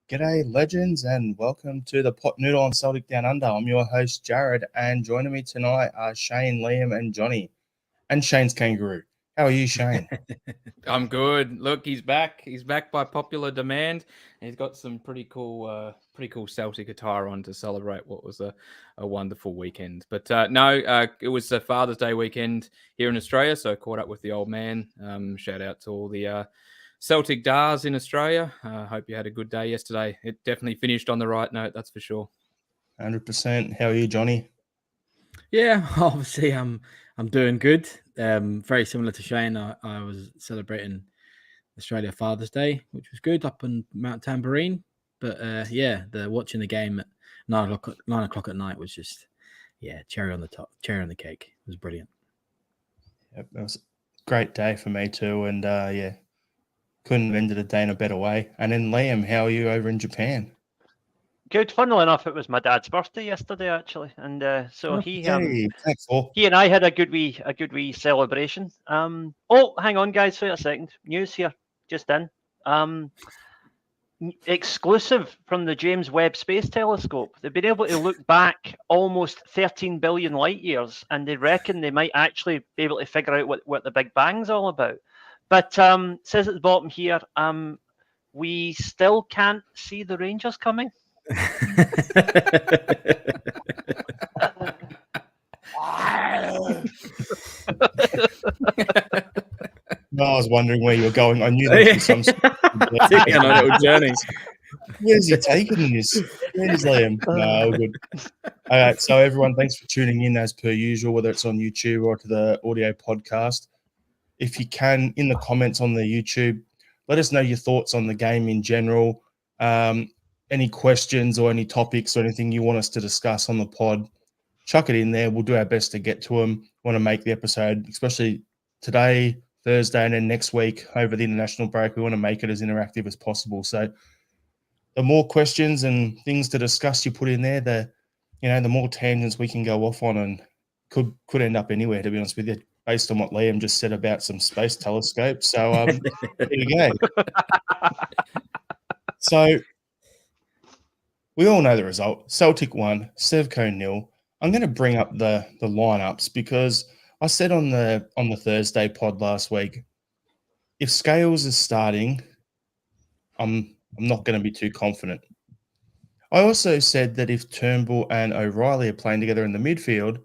G'day, legends, and welcome to the Pot Noodle on Celtic Down Under. I'm your host, Jared, and joining me tonight are Shane, Liam, and Johnny, and Shane's kangaroo. How are you, Shane? I'm good. Look, he's back. He's back by popular demand. He's got some pretty cool Celtic attire on to celebrate what was a wonderful weekend. But it was a Father's Day weekend here in Australia, so I caught up with the old man. Shout out to all the Celtic Dars in Australia. Hope you had a good day yesterday. It definitely finished on the right note, that's for sure. 100%. How are you, Johnny? Yeah, obviously I'm doing good. Very similar to Shane. I was celebrating Australia Father's Day, which was good up in Mount Tambourine. But watching the game at 9 o'clock at night was just cherry on the cake. It was brilliant. Yep, it was a great day for me too, and couldn't have ended the day in a better way. And then Liam, how are you over in Japan? Good. Funnily enough, it was my dad's birthday yesterday, actually, and he and I had a good wee celebration. Hang on, guys, wait a second. News here, just in. Exclusive from the James Webb Space Telescope. They've been able to look back almost 13 billion light years, and they reckon they might actually be able to figure out what the Big Bang's all about. But it says at the bottom here, we still can't see the Rangers coming. No, I was wondering where you were going. I knew there was some taking on a little journey. Where's he taking this? Where's Liam? No, good. All right, so everyone, thanks for tuning in as per usual, whether it's on YouTube or to the audio podcast. If you can, in the comments on the YouTube, let us know your thoughts on the game in general. Any questions or any topics or anything you want us to discuss on the pod, chuck it in there. We'll do our best to get to them. Want to make the episode, especially today, Thursday, and then next week over the international break. We want to make it as interactive as possible. So the more questions and things to discuss you put in there, the more tangents we can go off on, and could end up anywhere, to be honest with you, based on what Liam just said about some space telescopes. So there you go. So we all know the result. Celtic won, Sevco 0. I'm going to bring up the lineups because I said on the Thursday pod last week, if Scales is starting, I'm not going to be too confident. I also said that if Turnbull and O'Reilly are playing together in the midfield,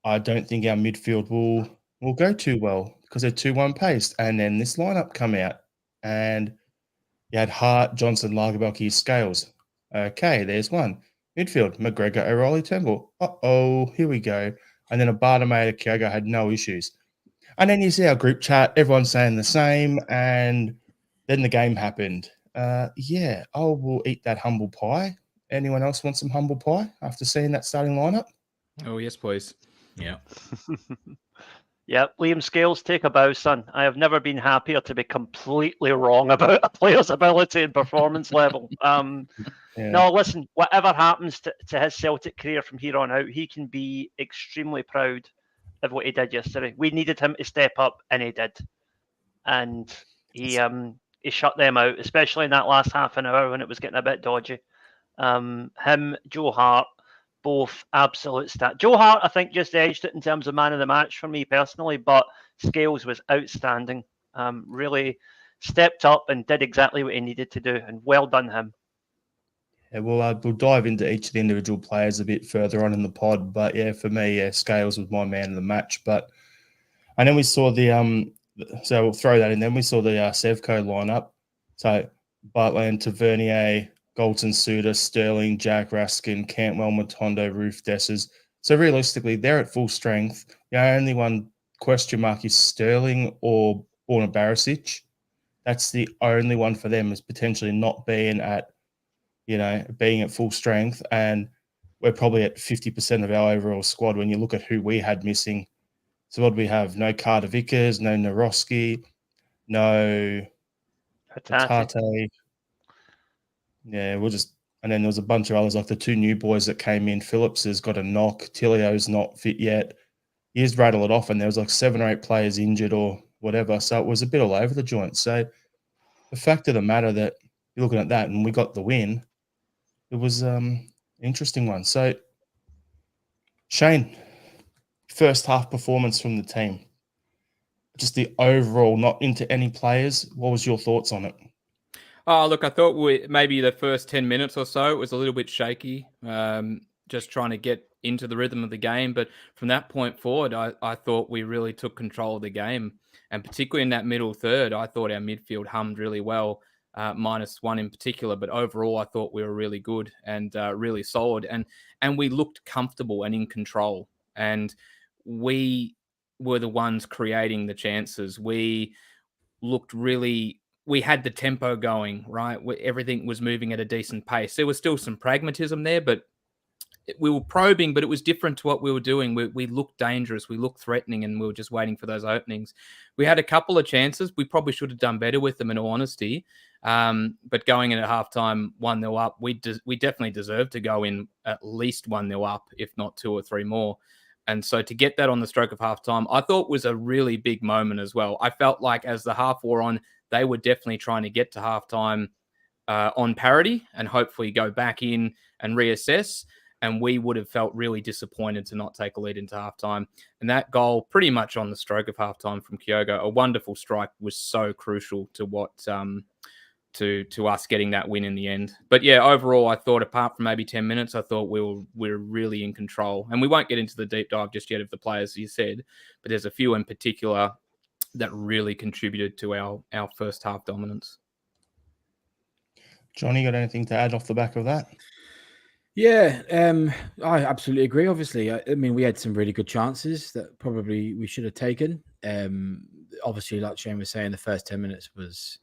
I don't think our midfield will go too well because they're 2-1 paced. And then this lineup come out, and you had Hart, Johnson, Lagerbalke, Scales. Okay, there's one. Midfield, McGregor, O'Reilly, Turnbull. Here we go. And then Abada Maeda, Kyogo had no issues. And then you see our group chat, everyone's saying the same, and then the game happened. I will eat that humble pie. Anyone else want some humble pie after seeing that starting lineup? Oh, yes, please. Yeah. Yeah, Liam Scales, take a bow, son. I have never been happier to be completely wrong about a player's ability and performance level. No, listen, whatever happens to his Celtic career from here on out, he can be extremely proud of what he did yesterday. We needed him to step up, and he did. And he shut them out, especially in that last half an hour when it was getting a bit dodgy. Him, Joe Hart, both absolute stat. Joe Hart, I think, just edged it in terms of man of the match for me personally, but Scales was outstanding. Really stepped up and did exactly what he needed to do, and well done him. Yeah, we'll dive into each of the individual players a bit further on in the pod, but for me, Scales was my man of the match. And then we saw so we'll throw that in. Then we saw the Sevco lineup. So Bartland, Tavernier, Galton, Suter, Sterling, Jack Raskin, Cantwell, Matondo, Roof, Dessers. So realistically, they're at full strength. The only one question mark is Sterling or Borna Barisic. That's the only one for them, is potentially not being at full strength. And we're probably at 50% of our overall squad when you look at who we had missing. So what do we have? No Carter Vickers, no Naroski, no Hatate. Yeah, and then there was a bunch of others, like the two new boys that came in. Phillips has got a knock. Tilio's not fit yet. You just rattle it off, and there was like 7 or 8 players injured or whatever. So it was a bit all over the joint. So the fact of the matter that you're looking at that, and we got the win. It was interesting one. So, Shane, first half performance from the team, just the overall, not into any players. What was your thoughts on it? Oh, look, I thought maybe the first 10 minutes or so, it was a little bit shaky, just trying to get into the rhythm of the game. But from that point forward, I thought we really took control of the game. And particularly in that middle third, I thought our midfield hummed really well, -1 in particular. But overall, I thought we were really good and really solid. And we looked comfortable and in control. And we were the ones creating the chances. We looked really... we had the tempo going, right? Everything was moving at a decent pace. There was still some pragmatism there, but we were probing, but it was different to what we were doing. We looked dangerous. We looked threatening, and we were just waiting for those openings. We had a couple of chances. We probably should have done better with them, in all honesty. But going in at halftime 1-0 up, we definitely deserved to go in at least 1-0 up, if not 2 or 3 more. And so to get that on the stroke of halftime, I thought was a really big moment as well. I felt like as the half wore on, they were definitely trying to get to halftime on parity and hopefully go back in and reassess. And we would have felt really disappointed to not take a lead into halftime. And that goal, pretty much on the stroke of halftime from Kyogo, a wonderful strike, was so crucial to what to us getting that win in the end. But yeah, overall, I thought apart from maybe 10 minutes, I thought we were really in control. And we won't get into the deep dive just yet of the players, you said, but there's a few in particular that really contributed to our first half dominance. Johnny, got anything to add off the back of that? Yeah, I absolutely agree. Obviously, I mean, we had some really good chances that probably we should have taken. Obviously, like Shane was saying, the first 10 minutes was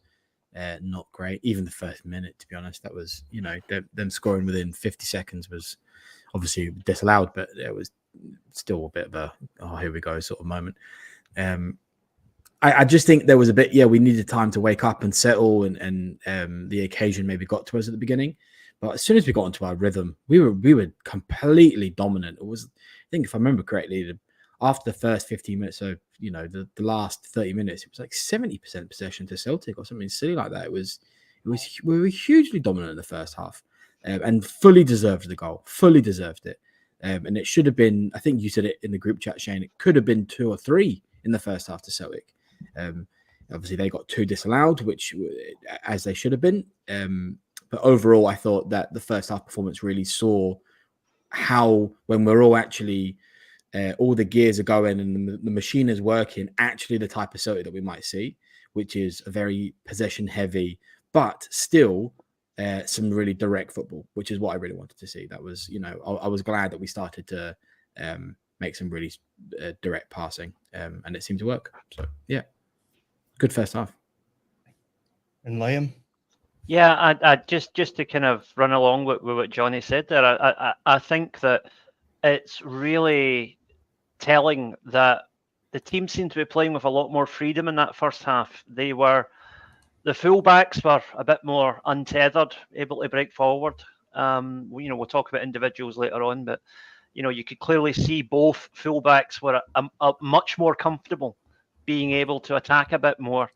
not great. Even the first minute, to be honest, that was, them scoring within 50 seconds was obviously disallowed, but it was still a bit of a, oh, here we go sort of moment. I just think there was a bit, we needed time to wake up and settle, and the occasion maybe got to us at the beginning. But as soon as we got into our rhythm, we were completely dominant. It was, I think, if I remember correctly, after the first 15 minutes, so the last 30 minutes, it was like 70% possession to Celtic or something silly like that. We were hugely dominant in the first half, and fully deserved the goal. Fully deserved it, and it should have been. I think you said it in the group chat, Shane. It could have been 2 or 3 in the first half to Celtic. Obviously, they got 2 disallowed, which as they should have been. But overall, I thought that the first half performance really saw how, when we're all actually, all the gears are going and the machine is working, actually the type of Celtic that we might see, which is a very possession heavy, but still some really direct football, which is what I really wanted to see. That was, I was glad that we started to make some really direct passing, and it seemed to work. So, yeah, good first half. And Liam? Yeah, I just to kind of run along with what Johnny said there, I think that it's really telling that the team seemed to be playing with a lot more freedom in that first half. The fullbacks were a bit more untethered, able to break forward. We'll talk about individuals later on, but you could clearly see both fullbacks were a much more comfortable being able to attack a bit more.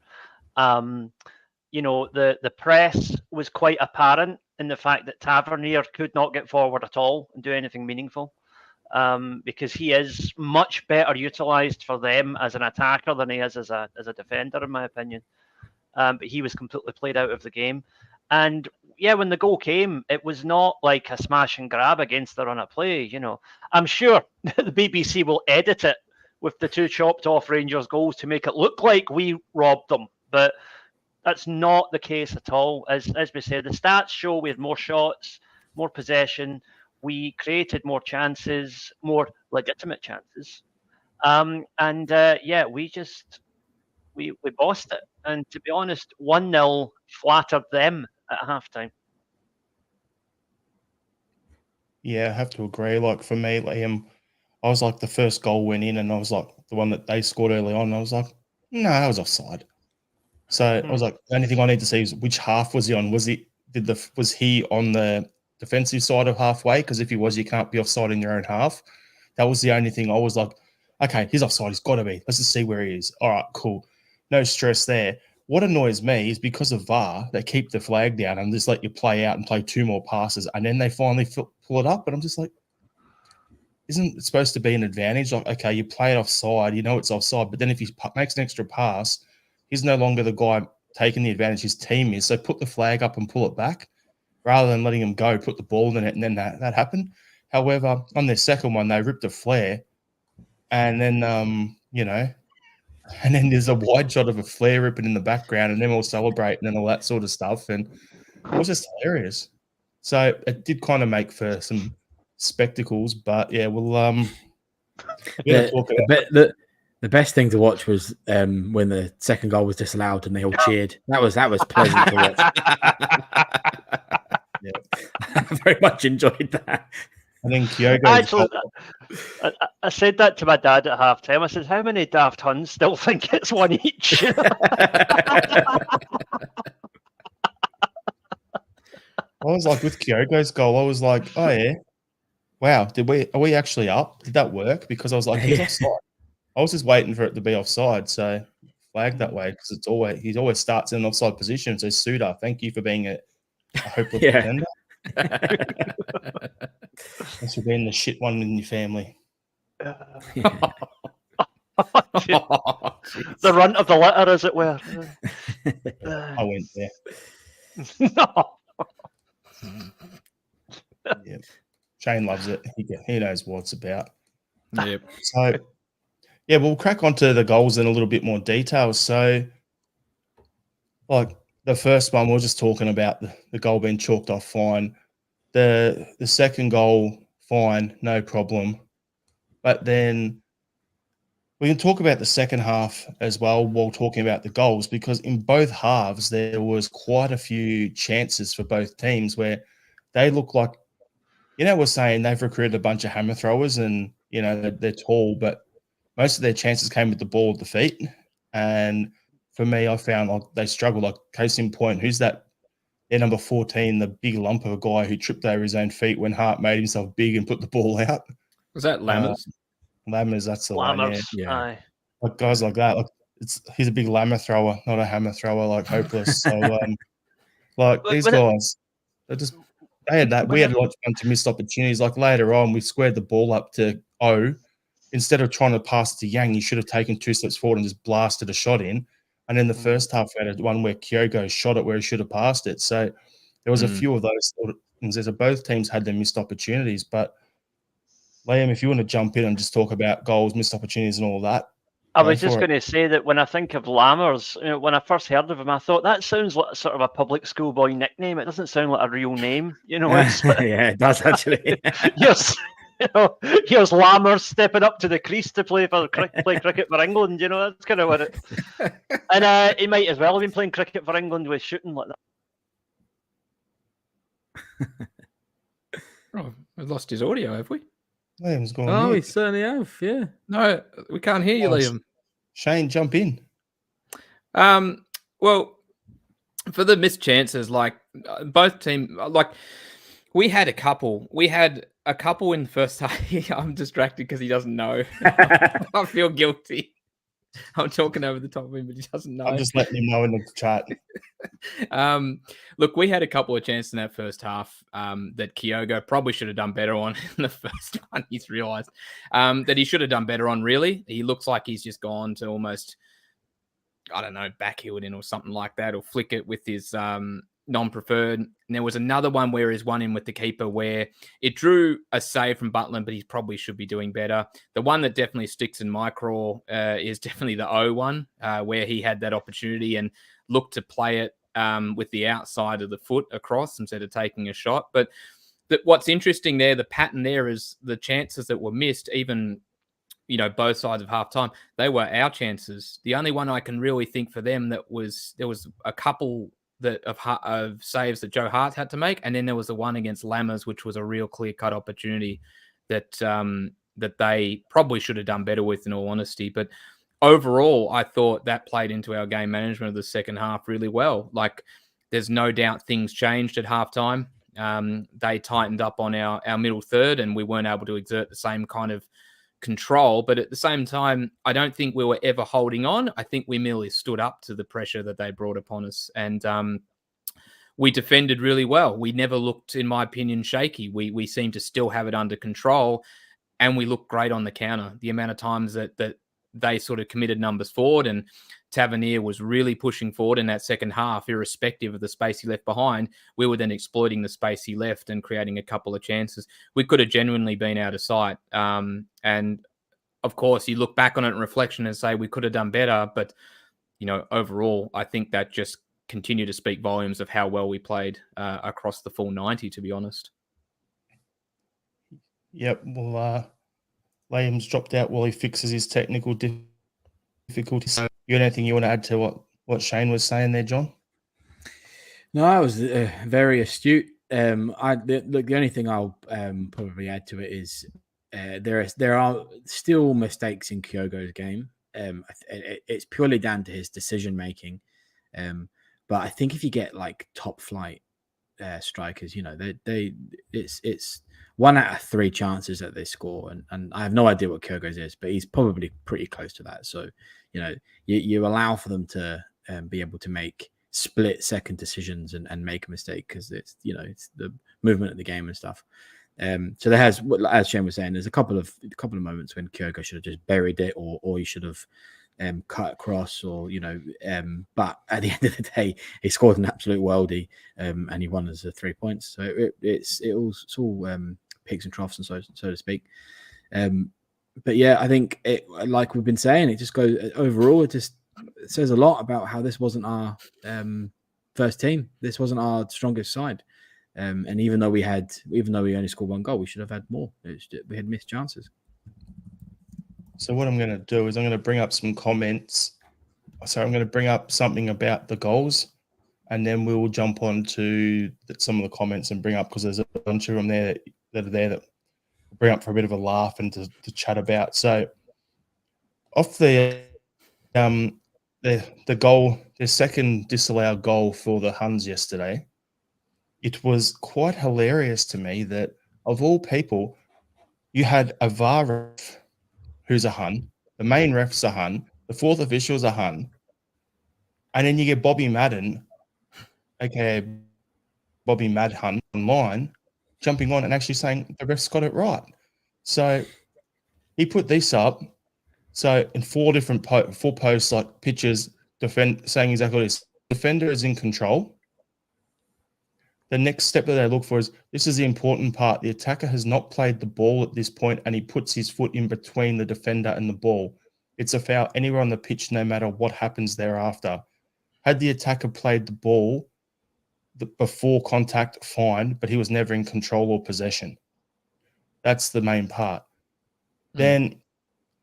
The press was quite apparent in the fact that Tavernier could not get forward at all and do anything meaningful, because he is much better utilised for them as an attacker than he is as a defender, in my opinion. But he was completely played out of the game. And yeah, when the goal came, it was not like a smash and grab against the run of play. I'm sure the BBC will edit it with the 2 chopped off Rangers goals to make it look like we robbed them, but that's not the case at all. As we said, the stats show we had more shots, more possession. We created more chances, more legitimate chances. We bossed it. And to be honest, 1-0 flattered them at halftime. Yeah, I have to agree. Like, for me, Liam, I was like, the first goal went in, and I was like, the one that they scored early on, I was like, no, that was offside. So I was like, the only thing I need to see is which half was he on? Was he on the defensive side of halfway? Because if he was, you can't be offside in your own half. That was the only thing. I was like, okay, he's offside. He's got to be. Let's just see where he is. All right, cool. No stress there. what annoys me is because of VAR, they keep the flag down and just let you play out and play 2 more passes, and then they finally pull it up. And I'm just like, isn't it supposed to be an advantage? Like, okay, you play it offside, you know it's offside, but then if he makes an extra pass, he's no longer the guy taking the advantage. His team is. So put the flag up and pull it back, rather than letting him go, put the ball in it, and then that happened. However, on their second one, they ripped a flare, and then and then there's a wide shot of a flare ripping in the background, and them all celebrating and all that sort of stuff, and it was just hilarious. So it did kind of make for some spectacles, but yeah, we'll talk about the best thing to watch was when the second goal was disallowed and they all cheered. That was pleasant to watch. Yeah. I very much enjoyed that. I think Kyogo. Actually, I said that to my dad at halftime. I said, "How many daft Huns still think it's one each?" I was like, with Kyogo's goal, I was like, oh yeah, wow, are we actually up? Did that work? Because I was like, he's offside. I was just waiting for it to be offside, so flagged that way because he always starts in an offside position. So Suda, thank you for being a hopeless defender. Thanks for being the shit one in your family. The runt of the litter, as it were. I went there. No. Yeah. Shane loves it. He knows what it's about. Yep. So, yeah, we'll crack onto the goals in a little bit more detail. So, like the first one, we we're just talking about the goal being chalked off fine. The second goal, fine, no problem. But then we can talk about the second half as well while talking about the goals, because in both halves there was quite a few chances for both teams where they look like, we're saying they've recruited a bunch of hammer throwers and, they're tall, but most of their chances came with the ball at the feet. And for me, I found like they struggled. Like case in point, who's that? Number 14, the big lump of a guy who tripped over his own feet when Hart made himself big and put the ball out. Was that Lammers? Lammers, that's the one. Yeah. Aye. Like guys like that, like he's a big lammer thrower, not a hammer thrower, like hopeless. So these guys, they had that. We had like a bunch of missed opportunities. Like later on, we squared the ball up to O. Instead of trying to pass to Yang, he should have taken 2 steps forward and just blasted a shot in. And in the first half, we had one where Kyogo shot it where he should have passed it. So there was a few of those things. So both teams had their missed opportunities. But Liam, if you want to jump in and just talk about goals, missed opportunities, and all that. I was just going to say that when I think of Lammers, when I first heard of him, I thought that sounds like sort of a public schoolboy nickname. It doesn't sound like a real name, It's, yeah, it does actually. Yes. Here's Lammers stepping up to the crease to play cricket for England. That's kind of what it. And he might as well have been playing cricket for England with shooting like that. Oh, we've lost his audio, have we? Liam's gone. Oh, we certainly have. Yeah. No, we can't hear you, Liam. Shane, jump in. Well, for the missed chances, like both teams, like we had a couple. We had a couple in the first half. I'm distracted because he doesn't know. I feel guilty. I'm talking over the top of him, but he doesn't know. I'm just letting him know in the chat. Look, we had a couple of chances in that first half that Kyogo probably should have done better on in the first one. He's realised that he should have done better on, really. He looks like he's just gone to almost, I don't know, backheel it in or something like that, or flick it with his non-preferred. And there was another one where he's one in with the keeper where it drew a save from Butland, but he probably should be doing better. The one that definitely sticks in my craw is definitely the O one, where he had that opportunity and looked to play it with the outside of the foot across instead of taking a shot. But what's interesting there, the pattern there is the chances that were missed, even, both sides of halftime, they were our chances. The only one I can really think for them there was a couple of saves that Joe Hart had to make, and then there was the one against Lammers, which was a real clear-cut opportunity that that they probably should have done better with, in all honesty. But overall, I thought that played into our game management of the second half really well. Like, there's no doubt things changed at halftime. They tightened up on our middle third, and we weren't able to exert the same kind of control. But at the same time, I don't think we were ever holding on. I think we merely stood up to the pressure that they brought upon us. And we defended really well. We never looked, in my opinion, shaky. We seemed to still have it under control. And we looked great on the counter. The amount of times that they sort of committed numbers forward, and Tavernier was really pushing forward in that second half, irrespective of the space he left behind. We were then exploiting the space he left and creating a couple of chances. We could have genuinely been out of sight. And of course, you look back on it in reflection and say we could have done better. But, overall, I think that just continued to speak volumes of how well we played across the full 90, to be honest. Yep. Well, Liam's dropped out while he fixes his technical difficulties. So you got anything you want to add to what Shane was saying there, John? No, I was very astute. The only thing I'll probably add to it is there are still mistakes in Kyogo's game. It's purely down to his decision making. But I think if you get like top flight strikers, it's 1 out of 3 chances that they score, and I have no idea what Kyogo's is, but he's probably pretty close to that. So, you allow for them to be able to make split-second decisions and make a mistake because it's the movement of the game and stuff. So there has, as Shane was saying, there's a couple of moments when Kyogo should have just buried it, or he should have cut across, or but at the end of the day, he scored an absolute worldie, and he won us 3 points. So it's all peaks and troughs, and so to speak. But yeah, I think like we've been saying, it just goes overall. It says a lot about how this wasn't our first team. This wasn't our strongest side. And even though we only scored 1 goal, we should have had more. We had missed chances. So what I'm going to do is I'm going to bring up some comments. So I'm going to bring up something about the goals, and then we will jump on to some of the comments and bring up, because there's a bunch of them there that are there that we'll bring up for a bit of a laugh and to chat about. So off the goal, the second disallowed goal for the Huns yesterday, it was quite hilarious to me that, of all people, you had a VAR ref who's a Hun, the main ref's a Hun, the fourth official's a Hun, and then you get Bobby Madden, aka Bobby Mad Hun, online, jumping on and actually saying the ref's got it right. So he put this up. So in 4 different 4 posts, like pictures, saying exactly this: defender is in control. The next step that they look for is, this is the important part: the attacker has not played the ball at this point, and he puts his foot in between the defender and the ball. It's a foul anywhere on the pitch, no matter what happens thereafter. Had the attacker played the ball before contact, fine, but he was never in control or possession. That's the main part. Then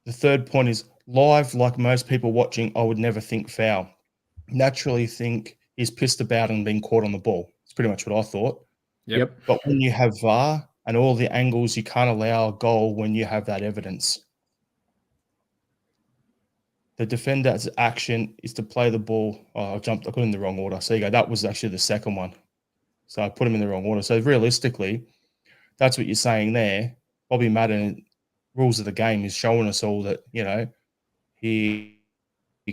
the third point is, live, like most people watching, I would never think foul. Naturally think he's pissed about and being caught on the ball. It's pretty much what I thought. Yep. But when you have VAR and all the angles, you can't allow a goal when you have that evidence. The defender's action is to play the ball. Oh, I put in the wrong order. So you go. That was actually the second one. So I put him in the wrong order. So realistically, that's what you're saying there. Bobby Madden, rules of the game, is showing us all that, he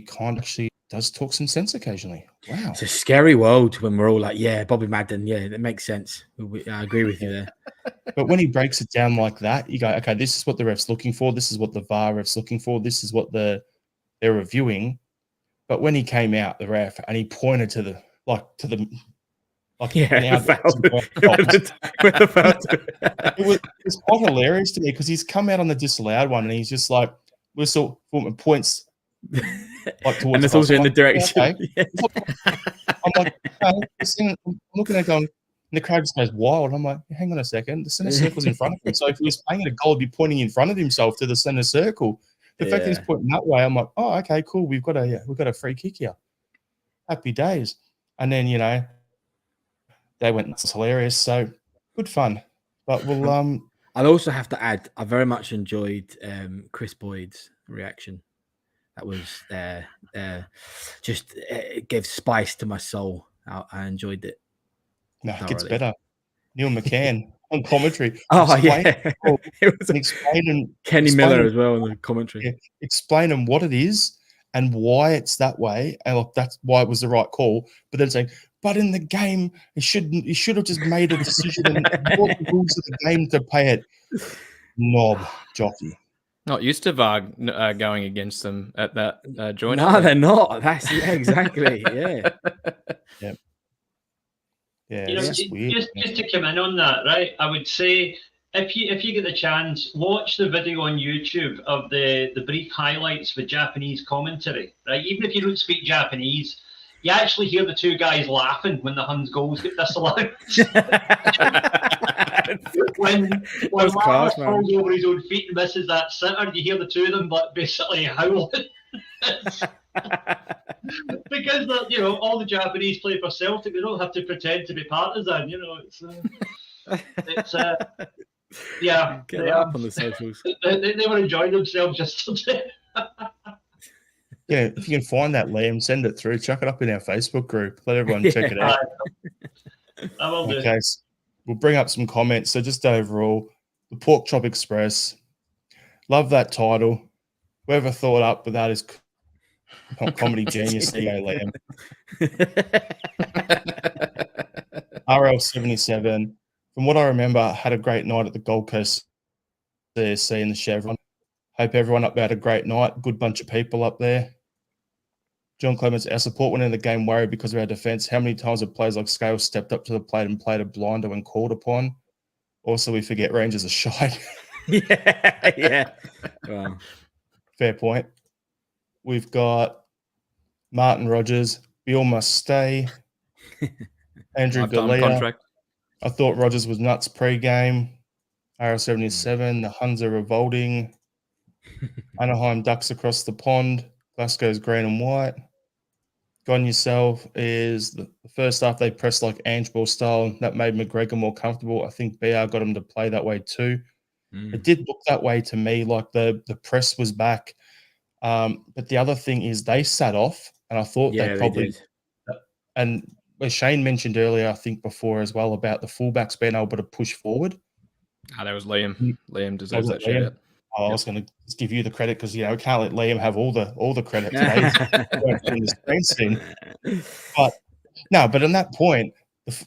kind of actually does talk some sense occasionally. Wow. It's a scary world when we're all like, yeah, Bobby Madden. Yeah, that makes sense. I agree with you there. But when he breaks it down like that, you go, okay, this is what the ref's looking for. This is what the VAR ref's looking for. This is what they're reviewing. But when he came out, the ref, and he pointed to the it was quite hilarious to me, because he's come out on the disallowed one and he's just like whistle points like towards, and it's also in the direction. Okay. I'm like, I'm looking at it going, and the crowd just goes wild. I'm like, hang on a second, the center circle's in front of him. So if he was playing at a goal, he'd be pointing in front of himself to the center circle. The fact that he's pointing that way, I'm like, oh, okay, cool. We've got a free kick here. Happy days. And then, they went, it's hilarious. So good fun. But we'll I'll also have to add, I very much enjoyed Chris Boyd's reaction. That was just it gave spice to my soul. I enjoyed it. No, it gets better. Neil McCann on commentary. Oh, explaining yeah. all- It was and explaining Kenny explaining- Miller as well in the commentary. yeah, explaining what it is and why it's that way, and like, that's why it was the right call. But then saying, but in the game, he should have just made a decision and brought the rules of the game to pay it. Knob jockey. Not used to VAR going against them at that joint. No, they're not. That's exactly. Yeah. Yeah, You know, it's just weird. just to come in on that, right? I would say if you get the chance, watch the video on YouTube of the brief highlights with Japanese commentary, right? Even if you don't speak Japanese, you actually hear the two guys laughing when the Huns goals get disallowed. when Lars falls over his own feet and misses that sitter, you hear the two of them but basically howling. Because all the Japanese play for Celtic, they don't have to pretend to be partisan. Yeah. Get that up on the socials. They were enjoying themselves yesterday. Yeah, if you can find that, Liam, send it through. Chuck it up in our Facebook group. Let everyone check it out. I will do. Okay, so we'll bring up some comments. So just overall, the Pork Chop Express. Love that title. Whoever thought up with that is comedy genius. There you go, Liam. RL77. From what I remember, I had a great night at the Gold Coast CSC in the Chevron. Hope everyone up there had a great night. Good bunch of people up there. John Clements, our support went in the game worried because of our defence. How many times have players like Scales stepped up to the plate and played a blinder when called upon? Also, we forget Rangers are shy. Yeah. Wow. Fair point. We've got Martin Rogers. Beale must stay. Andrew Lifetime Galea. contract. I thought Rogers was nuts pre-game. RL77. The Huns are revolting. Anaheim ducks across the pond. Glasgow's green and white. Gone yourself is the first half they pressed like Ange ball style. That made McGregor more comfortable. I think BR got him to play that way too. It did look that way to me, like the press was back. But the other thing is they sat off, and I thought they probably did. And as Shane mentioned earlier, I think before as well, about the fullbacks being able to push forward. That was Liam. Liam deserves that Liam? shout out. I was going to give you the credit because we can't let Liam have all the credit today. In the screen scene. But on that point,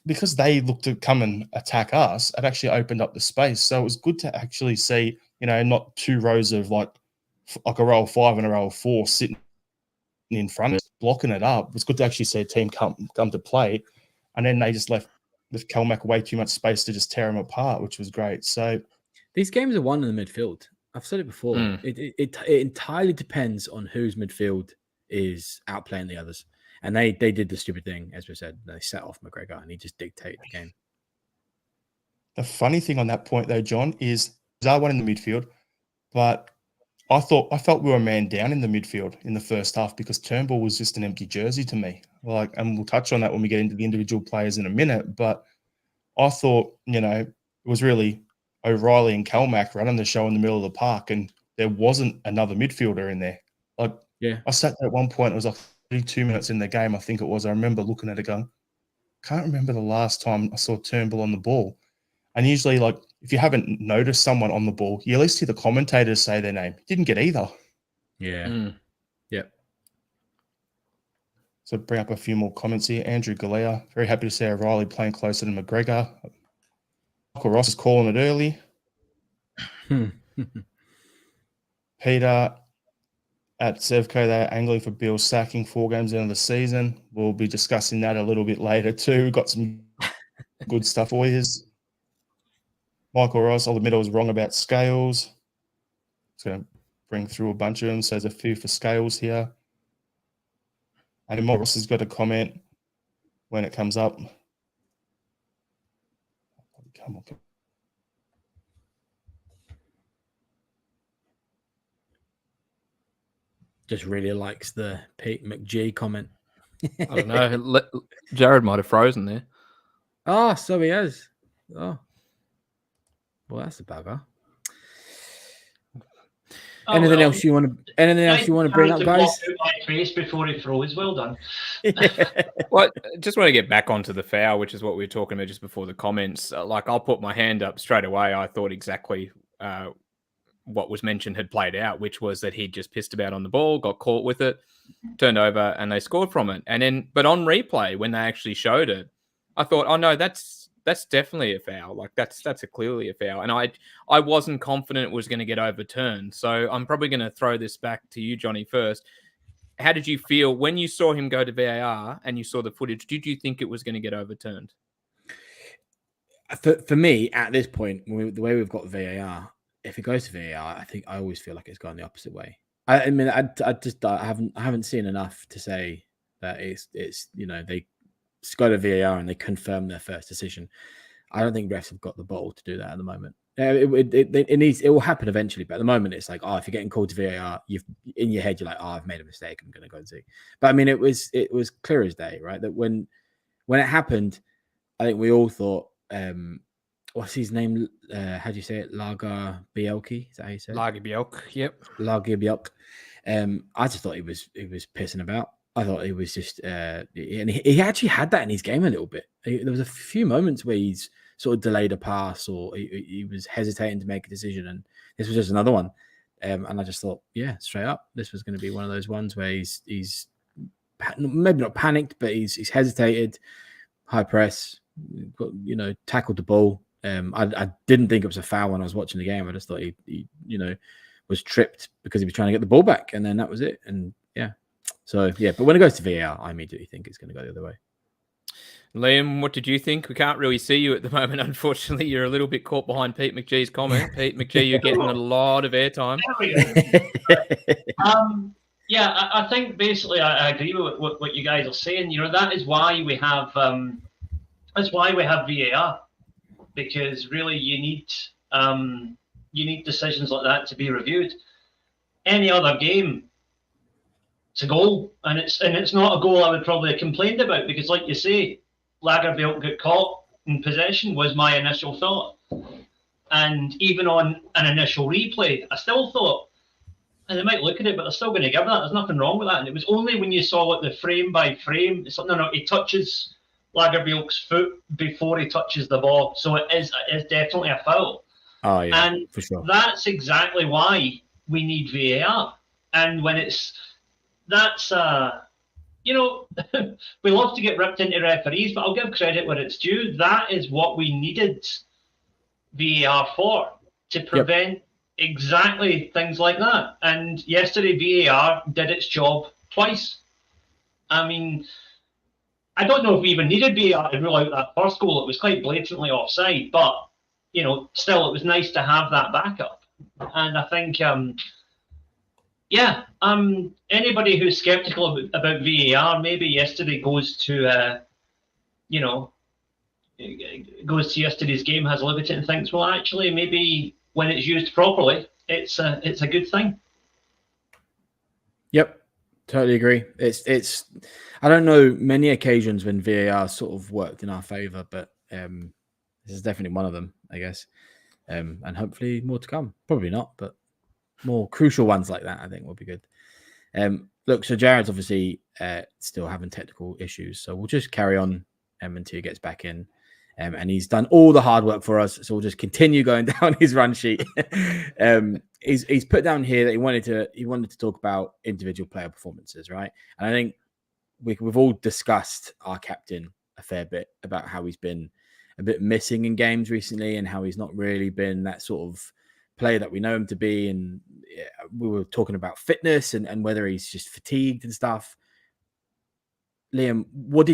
because they looked to come and attack us, it actually opened up the space. So it was good to actually see, not two rows of like a row of 5 and a row of 4 sitting in front of us, blocking it up. It was good to actually see a team come to play, and then they just left with Kelmack way too much space to just tear them apart, which was great. So these games are won in the midfield. I've said it before. It entirely depends on whose midfield is outplaying the others. And they did the stupid thing, as we said. They set off McGregor and he just dictated the game. The funny thing on that point, though, John, is I won in the midfield, but I felt we were a man down in the midfield in the first half because Turnbull was just an empty jersey to me. And we'll touch on that when we get into the individual players in a minute. But I thought, it was really O'Reilly and Kelmack running the show in the middle of the park, and there wasn't another midfielder in there. I sat there at one point. It was like 32 minutes in the game, I think it was. I remember looking at it going, can't remember the last time I saw Turnbull on the ball. And usually, if you haven't noticed someone on the ball, you at least hear the commentators say their name. Didn't get either. Yeah. Yep. So bring up a few more comments here. Andrew Galea, very happy to see O'Reilly playing closer to McGregor. Michael Ross is calling it early. Peter at Sevco, they're angling for Beale sacking 4 games into the season. We'll be discussing that a little bit later too. We've got some good stuff for you. Michael Ross, I'll admit I was wrong about Scales. Just going to bring through a bunch of them. So there's a few for Scales here. And Michael Ross has got a comment when it comes up. Come on. Just really likes the Pete McG comment. I don't know. Jared might have frozen there. Oh, so he has. Oh. Well, that's a bugger. Oh, Anything well, else you want to? Anything else you want to bring up, guys? Block out my face before he throws. Well done. Well, just want to get back onto the foul, which is what we were talking about just before the comments. Like, I'll put my hand up straight away. I thought exactly what was mentioned had played out, which was that he'd just pissed about on the ball, got caught with it, turned over, and they scored from it. And then, but on replay, when they actually showed it, I thought, oh no, that's definitely a foul. Like that's clearly a foul. And I wasn't confident it was going to get overturned. So I'm probably going to throw this back to you, Johnny, first. How did you feel when you saw him go to VAR and you saw the footage? Did you think it was going to get overturned? For me, at this point, the way we've got VAR, if it goes to VAR, I think I always feel like it's gone the opposite way. I mean, I haven't seen enough to say that it's they go to VAR and they confirm their first decision. I don't think refs have got the ball to do that at the moment. It will happen eventually, but at the moment it's like, if you're getting called to VAR, you've in your head you're like, I've made a mistake, I'm going to go and see. But I mean, it was clear as day, right? That when it happened, I think we all thought, what's his name? How do you say it? Lager Bielke? Is that how you say it? Lager Bielke, yep. Lager Bielke. I just thought he was pissing about. I thought he was just, and he actually had that in his game a little bit. There was a few moments where he's sort of delayed a pass or he was hesitating to make a decision, and this was just another one. And I just thought, yeah, straight up, this was going to be one of those ones where he's maybe not panicked, but he's hesitated, high press, tackled the ball. I didn't think it was a foul when I was watching the game. I just thought he was tripped because he was trying to get the ball back, and then that was it. And yeah. So, yeah, but when it goes to VAR, I immediately think it's going to go the other way. Liam, what did you think? We can't really see you at the moment. Unfortunately, you're a little bit caught behind Pete McGee's comment. Pete McGee, you're getting a lot of airtime. Yeah, I think basically I agree with what you guys are saying. That is why we have VAR, because really you need decisions like that to be reviewed. Any other game, it's a goal, and it's not a goal I would probably have complained about, because, like you say, Lagerbielke got caught in possession was my initial thought, and even on an initial replay, I still thought, and they might look at it, but they're still going to give that. There's nothing wrong with that. And it was only when you saw the frame by frame, it's like, no, he touches Lagerbielke's foot before he touches the ball, so it is definitely a foul. Oh yeah, and for sure. That's exactly why we need VAR, and when that's we love to get ripped into referees, but I'll give credit where it's due. That is what we needed VAR for, to prevent exactly things like that. And yesterday VAR did its job twice. I mean, I don't know if we even needed VAR to rule out that first goal. It was quite blatantly offside, but still it was nice to have that backup. And I think anybody who's skeptical about VAR, maybe yesterday goes to yesterday's game, has a look at it and thinks, well, actually, maybe when it's used properly, it's a good thing. Yep, totally agree. It's I don't know many occasions when VAR sort of worked in our favor, but this is definitely one of them, I guess. And hopefully more to come. Probably not, but more crucial ones like that, I think, will be good. Look, so Jared's obviously still having technical issues, so we'll just carry on until he gets back in. And he's done all the hard work for us, so we'll just continue going down his run sheet. He's put down here that he wanted to talk about individual player performances, right? And I think we've all discussed our captain a fair bit about how he's been a bit missing in games recently and how he's not really been that sort of player that we know him to be. And we were talking about fitness and whether he's just fatigued and stuff. Liam,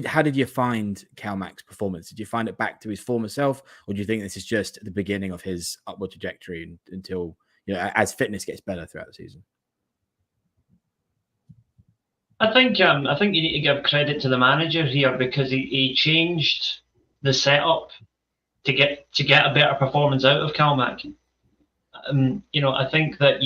how did you find Calmac's performance? Did you find it back to his former self, or do you think this is just the beginning of his upward trajectory until, as fitness gets better throughout the season? I think you need to give credit to the manager here, because he changed the setup to get a better performance out of Calmac. I think that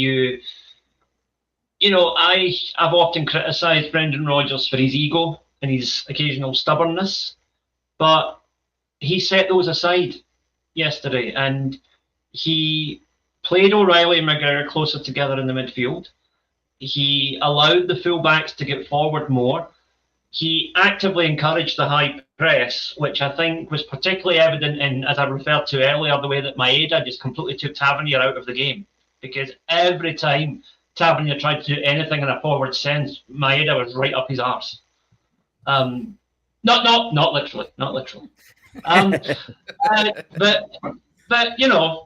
I've often criticised Brendan Rodgers for his ego and his occasional stubbornness, but he set those aside yesterday, and he played O'Reilly and McGregor closer together in the midfield. He allowed the fullbacks to get forward more. He actively encouraged the high press, which I think was particularly evident in, as I referred to earlier, the way that Maeda just completely took Tavernier out of the game. Because every time Tavernier tried to do anything in a forward sense, Maeda was right up his arse. Not literally. But you know,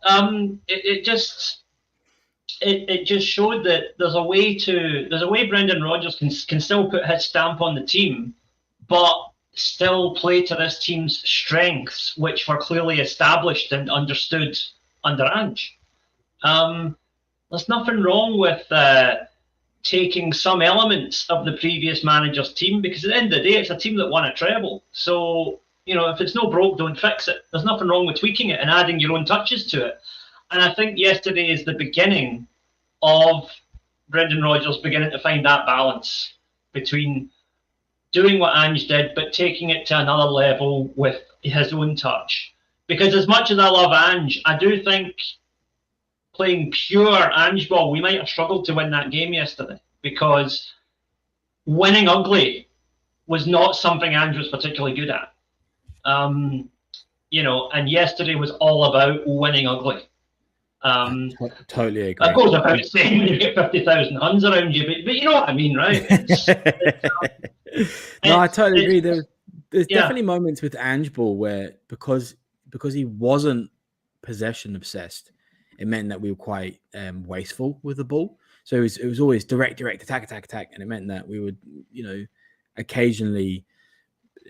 it just showed that there's a way Brendan Rodgers can still put his stamp on the team, but still play to this team's strengths, which were clearly established and understood under Ange. There's nothing wrong with taking some elements of the previous manager's team, because at the end of the day, it's a team that won a treble. So, you know, if it's no broke, don't fix it. There's nothing wrong with tweaking it and adding your own touches to it. And I think yesterday is the beginning of Brendan Rodgers beginning to find that balance between doing what Ange did, but taking it to another level with his own touch. Because as much as I love Ange, I do think playing pure Ange ball, we might have struggled to win that game yesterday, because winning ugly was not something Ange was particularly good at. You know, and yesterday was all about winning ugly. Totally agree. That goes about saying when you get 50,000 Huns around you, but you know what I mean, right? I totally agree. There's definitely moments with Ange ball where because he wasn't possession obsessed, it meant that we were quite wasteful with the ball. So it was always direct, attack, and it meant that we would, you know, occasionally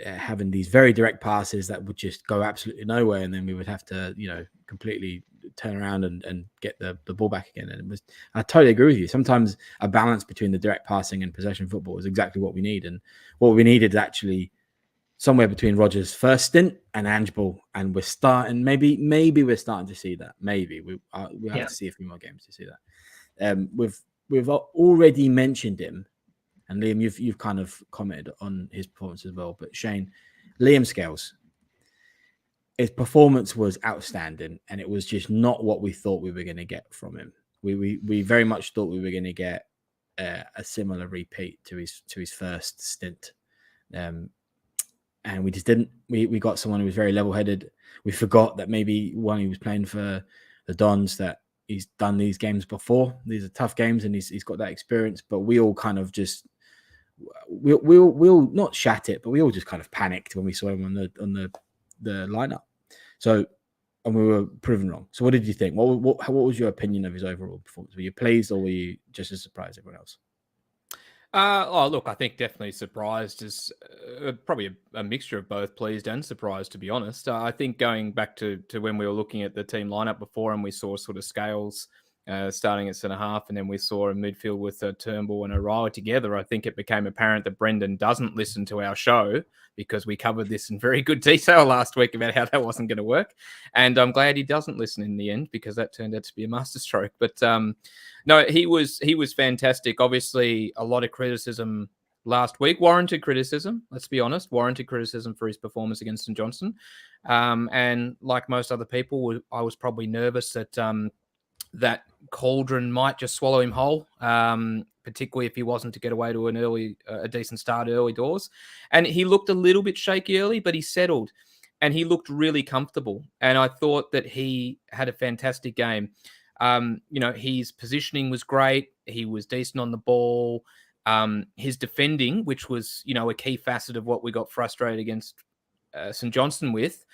having these very direct passes that would just go absolutely nowhere, and then we would have to, you know, completely turn around and get the ball back again. And I totally agree with you. Sometimes a balance between the direct passing and possession football is exactly what we need. And what we needed is actually somewhere between Rodgers' first stint and Ange ball. And we're starting, maybe we're starting to see that. Maybe we have to see a few more games to see that. We've already mentioned him, and Liam, you've kind of commented on his performance as well. But Shane, Liam Scales, his performance was outstanding, and it was just not what we thought we were going to get from him. We very much thought we were going to get a similar repeat to his first stint, and we just didn't. We got someone who was very level-headed. We forgot that maybe when he was playing for the Dons, that he's done these games before. These are tough games, and he's got that experience. But we all kind of just we'll not shat it, but we all just kind of panicked when we saw him on the lineup. So, and we were proven wrong. So what did you think? What was your opinion of his overall performance? Were you pleased, or were you just as surprised as everyone else? Look, I think definitely surprised is probably a mixture of both pleased and surprised, to be honest. I think going back to when we were looking at the team lineup before, and we saw sort of Scales starting at centre half, and then we saw a midfield with Turnbull and O'Reilly together, I think it became apparent that Brendan doesn't listen to our show, because we covered this in very good detail last week about how that wasn't going to work. And I'm glad he doesn't listen in the end, because that turned out to be a masterstroke. But no, he was fantastic. Obviously, a lot of criticism last week, warranted criticism, let's be honest, warranted criticism for his performance against St Johnstone. And like most other people, I was probably nervous that that cauldron might just swallow him whole, particularly if he wasn't to get away to a decent start early doors. And he looked a little bit shaky early, but he settled and he looked really comfortable. And I thought that he had a fantastic game. You know, his positioning was great. He was decent on the ball. His defending, which was, you know, a key facet of what we got frustrated against St Johnstone with,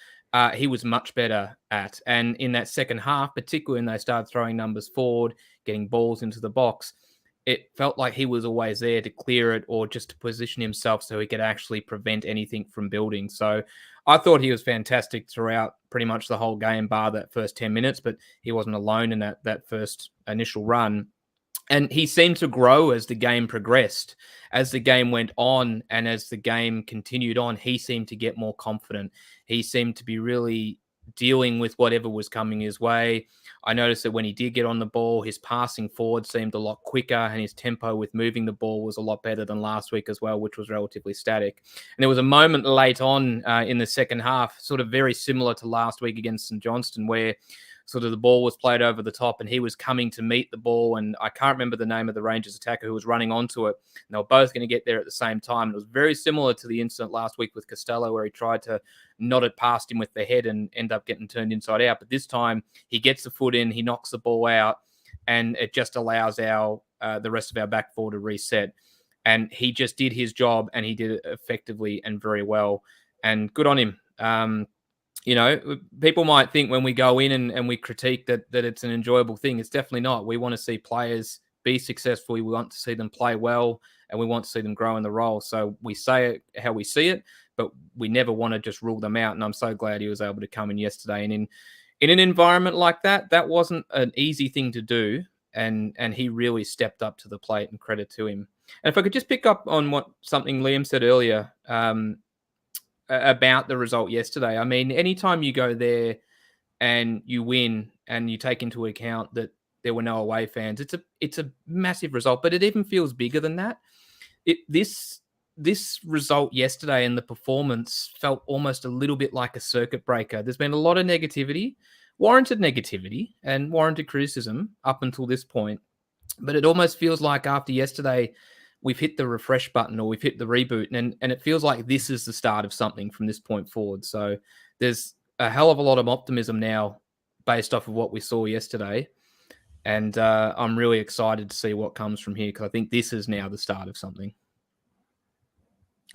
he was much better at. And in that second half, particularly when they started throwing numbers forward, getting balls into the box, it felt like he was always there to clear it or just to position himself so he could actually prevent anything from building. So I thought he was fantastic throughout pretty much the whole game, bar that first 10 minutes, but he wasn't alone in that first initial run. And he seemed to grow as the game progressed. As the game went on and as the game continued on, he seemed to get more confident. He seemed to be really dealing with whatever was coming his way. I noticed that when he did get on the ball, his passing forward seemed a lot quicker and his tempo with moving the ball was a lot better than last week as well, which was relatively static. And there was a moment late on in the second half, sort of very similar to last week against St Johnstone, where sort of the ball was played over the top and he was coming to meet the ball. And I can't remember the name of the Rangers attacker who was running onto it. And they were both going to get there at the same time. It was very similar to the incident last week with Costello where he tried to nod it past him with the head and end up getting turned inside out. But this time he gets the foot in, he knocks the ball out, and it just allows the rest of our back four to reset. And he just did his job, and he did it effectively and very well. And good on him. People might think when we go in and we critique that it's an enjoyable thing. It's definitely not. We want to see players be successful. We want to see them play well, and we want to see them grow in the role. So we say it how we see it, but we never want to just rule them out. And I'm so glad he was able to come in yesterday. And in an environment like that wasn't an easy thing to do. And he really stepped up to the plate, and credit to him. And if I could just pick up on something Liam said earlier, about the result yesterday. I mean, anytime you go there and you win and you take into account that there were no away fans, it's a massive result, but it even feels bigger than that. This result yesterday and the performance felt almost a little bit like a circuit breaker. There's been a lot of negativity, warranted negativity and warranted criticism up until this point, but it almost feels like after yesterday, we've hit the refresh button or we've hit the reboot, and it feels like this is the start of something from this point forward. So there's a hell of a lot of optimism now based off of what we saw yesterday. And I'm really excited to see what comes from here, because I think this is now the start of something.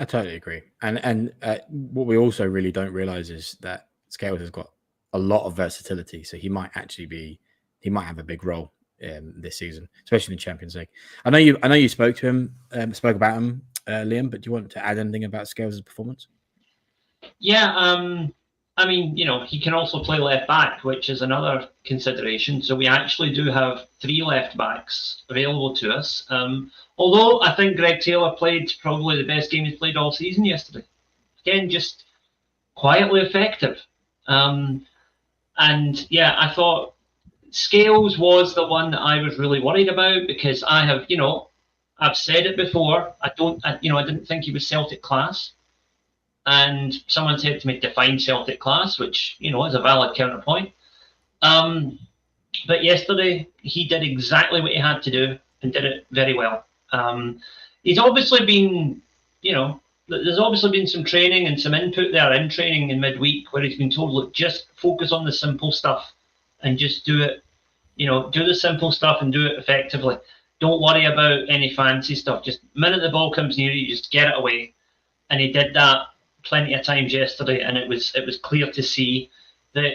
I totally agree. And what we also really don't realize is that Scales has got a lot of versatility. So he might have a big role this season, especially in the Champions League. I know you spoke to him, Liam, but do you want to add anything about Scales' performance? Yeah, I mean, he can also play left back, which is another consideration. So we actually do have 3 left backs available to us. Although I think Greg Taylor played probably the best game he's played all season yesterday. Again, just quietly effective. And yeah, I thought Scales was the one that I was really worried about, because I have, I've said it before. I didn't think he was Celtic class. And someone said to me, define Celtic class, which, is a valid counterpoint. But yesterday, he did exactly what he had to do and did it very well. He's obviously been, there's obviously been some training and some input there in training in midweek where he's been told, look, just focus on the simple stuff and just do it, do the simple stuff and do it effectively. Don't worry about any fancy stuff. Just the minute the ball comes near you, just get it away. And he did that plenty of times yesterday, and it was clear to see that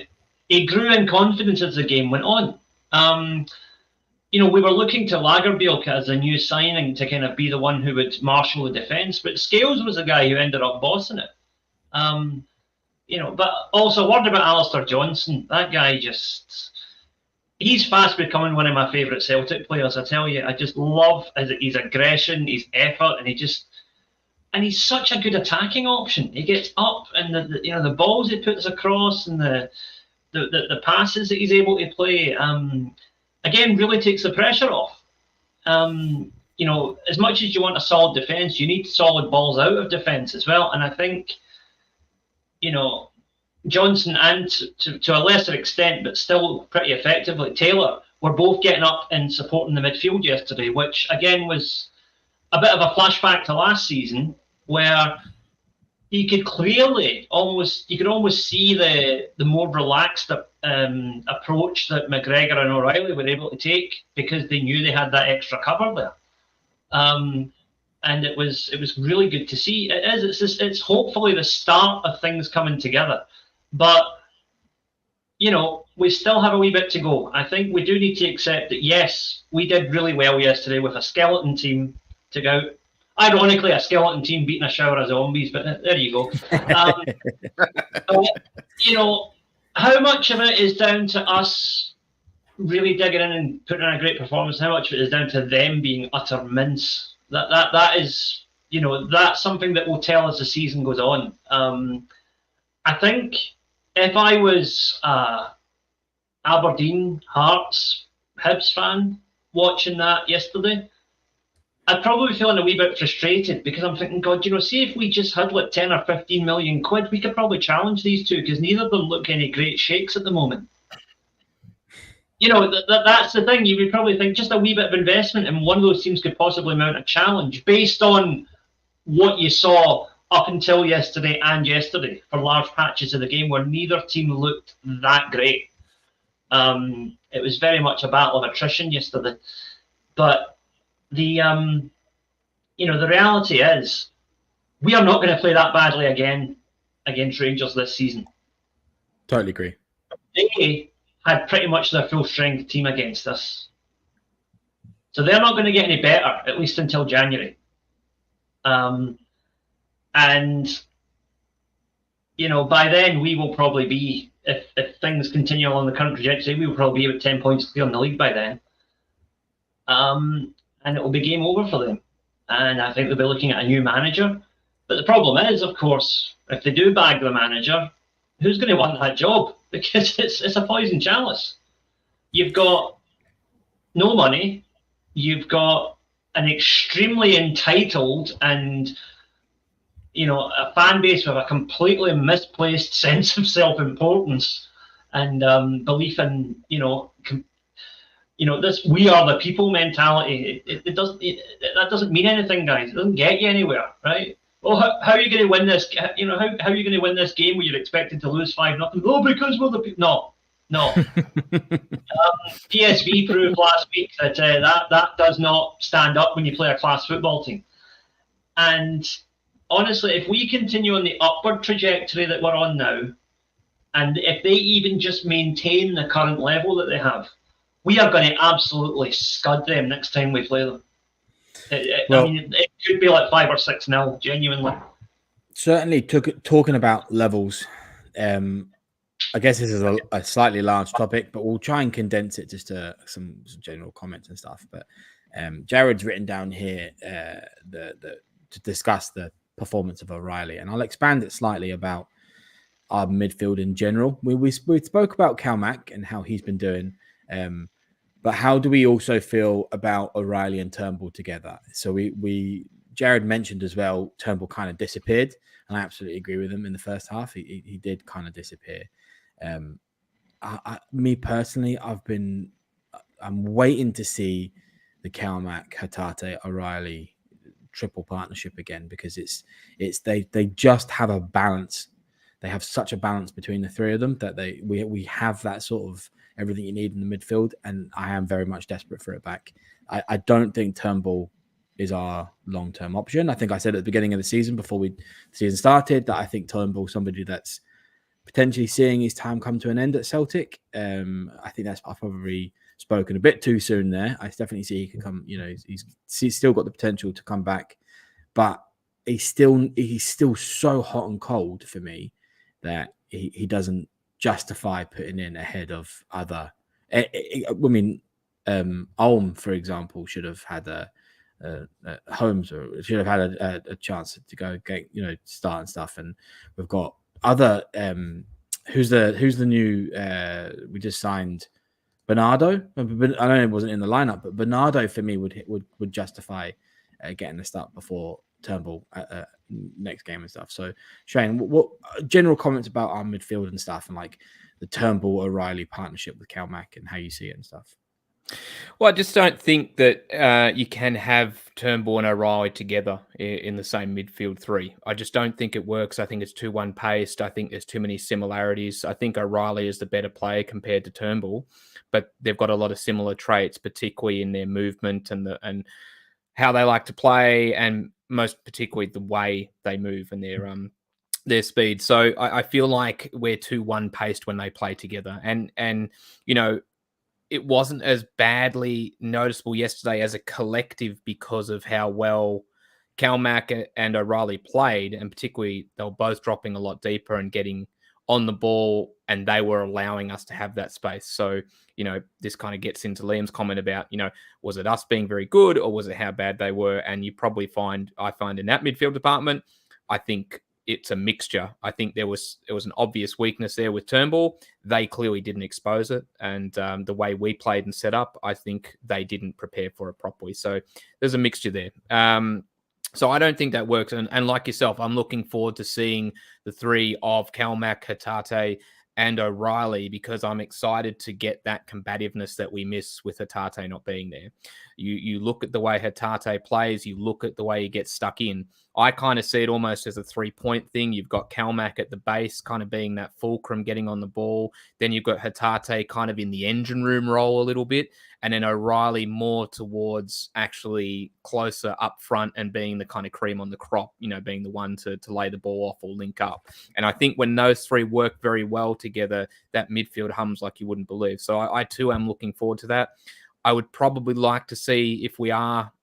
he grew in confidence as the game went on. We were looking to Lagerbielke as a new signing to kind of be the one who would marshal the defence, but Scales was the guy who ended up bossing it. But also a word about Alistair Johnson. That guy he's fast becoming one of my favourite Celtic players. I tell you, I just love his aggression, his effort, and he's such a good attacking option. He gets up, and the balls he puts across, and the passes that he's able to play, again, really takes the pressure off. As much as you want a solid defence, you need solid balls out of defence as well. And I think, Johnson and to a lesser extent, but still pretty effectively, Taylor, were both getting up and supporting the midfield yesterday, which again was a bit of a flashback to last season, where you could almost see the more relaxed approach that McGregor and O'Reilly were able to take, because they knew they had that extra cover there. And it was really good to see. It's hopefully the start of things coming together. But, we still have a wee bit to go. I think we do need to accept that, yes, we did really well yesterday with a skeleton team to go out. Ironically, a skeleton team beating a shower of zombies, but there you go. How much of it is down to us really digging in and putting in a great performance? How much of it is down to them being utter mince? That is, that's something that will tell as the season goes on. I think if I was Aberdeen, Hearts, Hibs fan watching that yesterday, I'd probably be feeling a wee bit frustrated, because I'm thinking, God, see if we just had like 10 or 15 million quid, we could probably challenge these two, because neither of them look any great shakes at the moment. that's the thing. You would probably think just a wee bit of investment in one of those teams could possibly mount a challenge based on what you saw up until yesterday for large patches of the game where neither team looked that great. It was very much a battle of attrition yesterday. But the reality is we are not going to play that badly again against Rangers this season. Totally agree. They had pretty much their full strength team against us. So they're not going to get any better, at least until January. And, by then we will probably be, if things continue along the current trajectory, we will probably be about 10 points clear in the league by then. And it will be game over for them. And I think they'll be looking at a new manager. But the problem is, of course, if they do bag the manager, who's going to want that job? Because it's a poison chalice. You've got no money. You've got an extremely entitled and, a fan base with a completely misplaced sense of self-importance and belief in, this "we are the people" mentality. That doesn't mean anything, guys. It doesn't get you anywhere, right? Well, how are you going to win this? How are you going to win this game where you're expected to lose 5-0? Oh, because we're the people. No. PSV proved last week that that does not stand up when you play a class football team. And honestly, if we continue on the upward trajectory that we're on now, and if they even just maintain the current level that they have, we are going to absolutely scud them next time we play them. It could be like 5 or 6-0, genuinely. Certainly, talking about levels, I guess this is a slightly large topic, but we'll try and condense it just to some general comments and stuff. But Jared's written down here to discuss the performance of O'Reilly, and I'll expand it slightly about our midfield in general. We spoke about Calmac and how he's been doing. But how do we also feel about O'Reilly and Turnbull together? So Jared mentioned as well, Turnbull kind of disappeared, and I absolutely agree with him in the first half. He did kind of disappear. Me personally, I'm waiting to see the Calmac, Hatate, O'Reilly triple partnership again, because they just have a balance. They have such a balance between the three of them that we have that sort of everything you need in the midfield, and I am very much desperate for it back. I don't think Turnbull is our long-term option. I think I said at the beginning of the season, before the season started, that I think Turnbull is somebody that's potentially seeing his time come to an end at Celtic. I think I've probably spoken a bit too soon there. I definitely see he can come. He's still got the potential to come back, but he's still so hot and cold for me that he doesn't justify putting in ahead of other. Ulm, for example, should have had Holmes, or should have had a chance to go get start and stuff. And we've got other. Who's the new? We just signed Bernardo. I know it wasn't in the lineup, but Bernardo for me would justify getting the start before Turnbull next game and stuff. So Shane, what general comments about our midfield and stuff, and like the Turnbull O'Reilly partnership with Calmac and how you see it and stuff? Well, I just don't think that you can have Turnbull and O'Reilly together in the same midfield three. I just don't think it works. I think it's 2-1 paced. I think there's too many similarities. I think O'Reilly is the better player compared to Turnbull, but they've got a lot of similar traits, particularly in their movement and how they like to play, and most particularly the way they move and their speed. So I feel like we're 2-1 paced when they play together. And it wasn't as badly noticeable yesterday as a collective because of how well Calmac and O'Reilly played, and particularly they were both dropping a lot deeper and getting on the ball, and they were allowing us to have that space. So, this kind of gets into Liam's comment about, was it us being very good, or was it how bad they were? And you probably I find in that midfield department, I think it's a mixture. I think there was an obvious weakness there with Turnbull. They clearly didn't expose it. And the way we played and set up, I think they didn't prepare for it properly. So there's a mixture there. So I don't think that works. And like yourself, I'm looking forward to seeing the three of Calmac, Hatate, and O'Reilly, because I'm excited to get that combativeness that we miss with Hatate not being there. You look at the way Hatate plays, you look at the way he gets stuck in. I kind of see it almost as a 3-point thing. You've got Calmac at the base, kind of being that fulcrum, getting on the ball. Then you've got Hatate kind of in the engine room role a little bit. And then O'Reilly more towards actually closer up front and being the kind of cream on the crop, being the one to lay the ball off or link up. And I think when those three work very well together, that midfield hums like you wouldn't believe. So I too am looking forward to that. I would probably like to see, if we are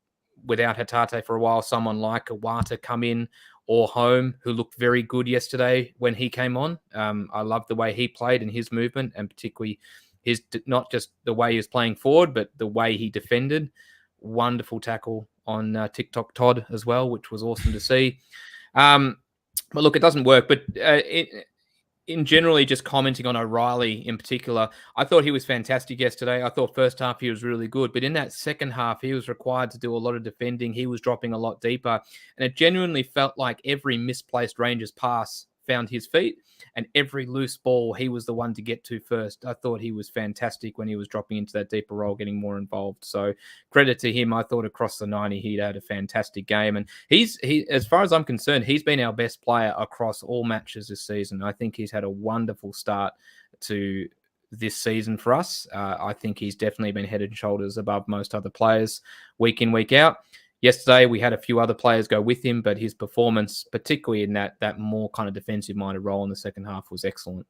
without Hatate for a while, someone like Iwata come in, or Home, who looked very good yesterday when he came on. I love the way he played and his movement, and particularly his, not just the way he was playing forward, but the way he defended. Wonderful tackle on TikTok Todd as well, which was awesome to see. But look, it doesn't work. But in generally just commenting on O'Reilly in particular, I thought he was fantastic yesterday. I thought first half he was really good. But in that second half, he was required to do a lot of defending. He was dropping a lot deeper. And it genuinely felt like every misplaced Rangers pass found his feet, and every loose ball he was the one to get to first. I thought he was fantastic when he was dropping into that deeper role, getting more involved. So credit to him. I thought across the 90 he'd had a fantastic game, and he as far as I'm concerned, he's been our best player across all matches this season. I think he's had a wonderful start to this season for us. I think he's definitely been head and shoulders above most other players week in, week out. Yesterday, we had a few other players go with him, but his performance, particularly in that more kind of defensive-minded role in the second half, was excellent.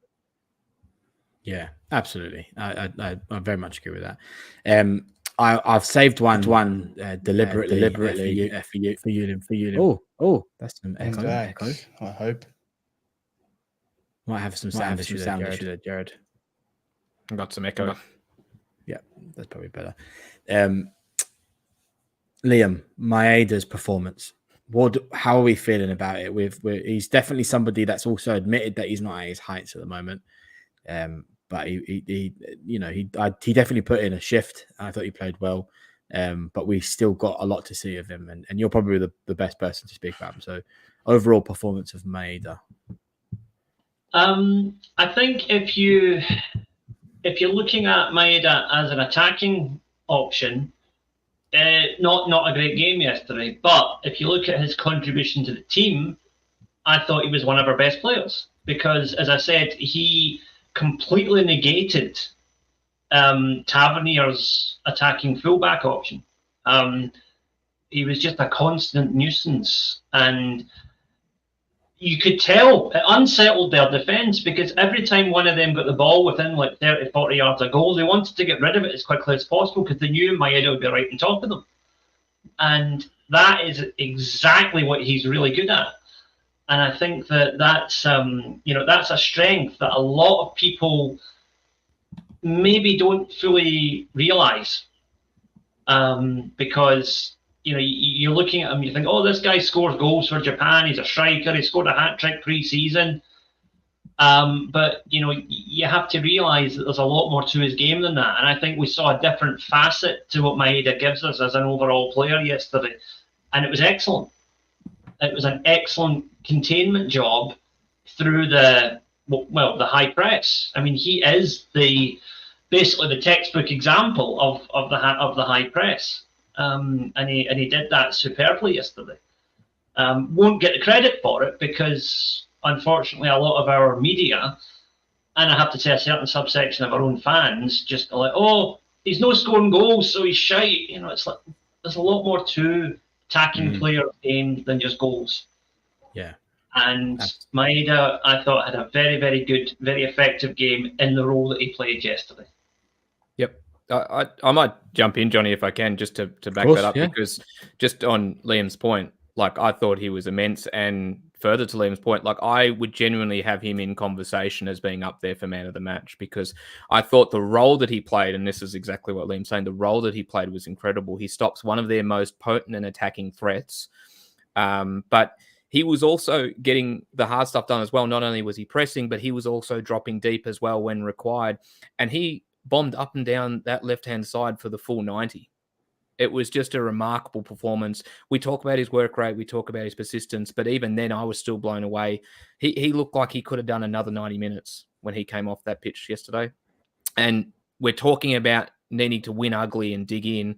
Yeah, absolutely. I very much agree with that. I've saved one deliberately for you. Oh, that's some echo. I hope. Might have some sound issues there, Jared. I got some echo. Yeah, that's probably better. Liam, Maeda's performance. How are we feeling about it? He's definitely somebody that's also admitted that he's not at his heights at the moment. But he definitely put in a shift. I thought he played well. But we still got a lot to see of him, and you're probably the best person to speak about him. So, overall performance of Maeda. I think if you're looking at Maeda as an attacking option, not a great game yesterday. But if you look at his contribution to the team, I thought he was one of our best players, because, as I said, he completely negated Tavernier's attacking fullback option. He was just a constant nuisance, and you could tell it unsettled their defence, because every time one of them got the ball within like 30, 40 yards of goal, they wanted to get rid of it as quickly as possible, because they knew Maeda would be right on top of them. And that is exactly what he's really good at. And I think that's a strength that a lot of people maybe don't fully realise, because you're looking at him, you think, oh, this guy scores goals for Japan, he's a striker, he scored a hat-trick pre-season. But, you have to realise that there's a lot more to his game than that. And I think we saw a different facet to what Maeda gives us as an overall player yesterday. And it was excellent. It was an excellent containment job through the high press. I mean, he is basically the textbook example of the high press. And he did that superbly yesterday. Won't get the credit for it, because unfortunately a lot of our media, and I have to say a certain subsection of our own fans, just like, oh, he's no scoring goals, so he's shite. It's like there's a lot more to attacking player game than just goals. Yeah. And Maeda, I thought, had a very, very good, very effective game in the role that he played yesterday. Yep. I might jump in, Johnny, if I can, just to back that up, because just on Liam's point, like, I thought he was immense, and further to Liam's point, like, I would genuinely have him in conversation as being up there for man of the match, because I thought the role that he played, and this is exactly what Liam's saying, the role that he played was incredible. He stops one of their most potent and attacking threats, but he was also getting the hard stuff done as well. Not only was he pressing, but he was also dropping deep as well when required, and he bombed up and down that left-hand side for the full 90. It was just a remarkable performance. We talk about his work rate, we talk about his persistence, but even then I was still blown away. He looked like he could have done another 90 minutes. when he came off that pitch yesterday. And we're talking about needing to win ugly and dig in.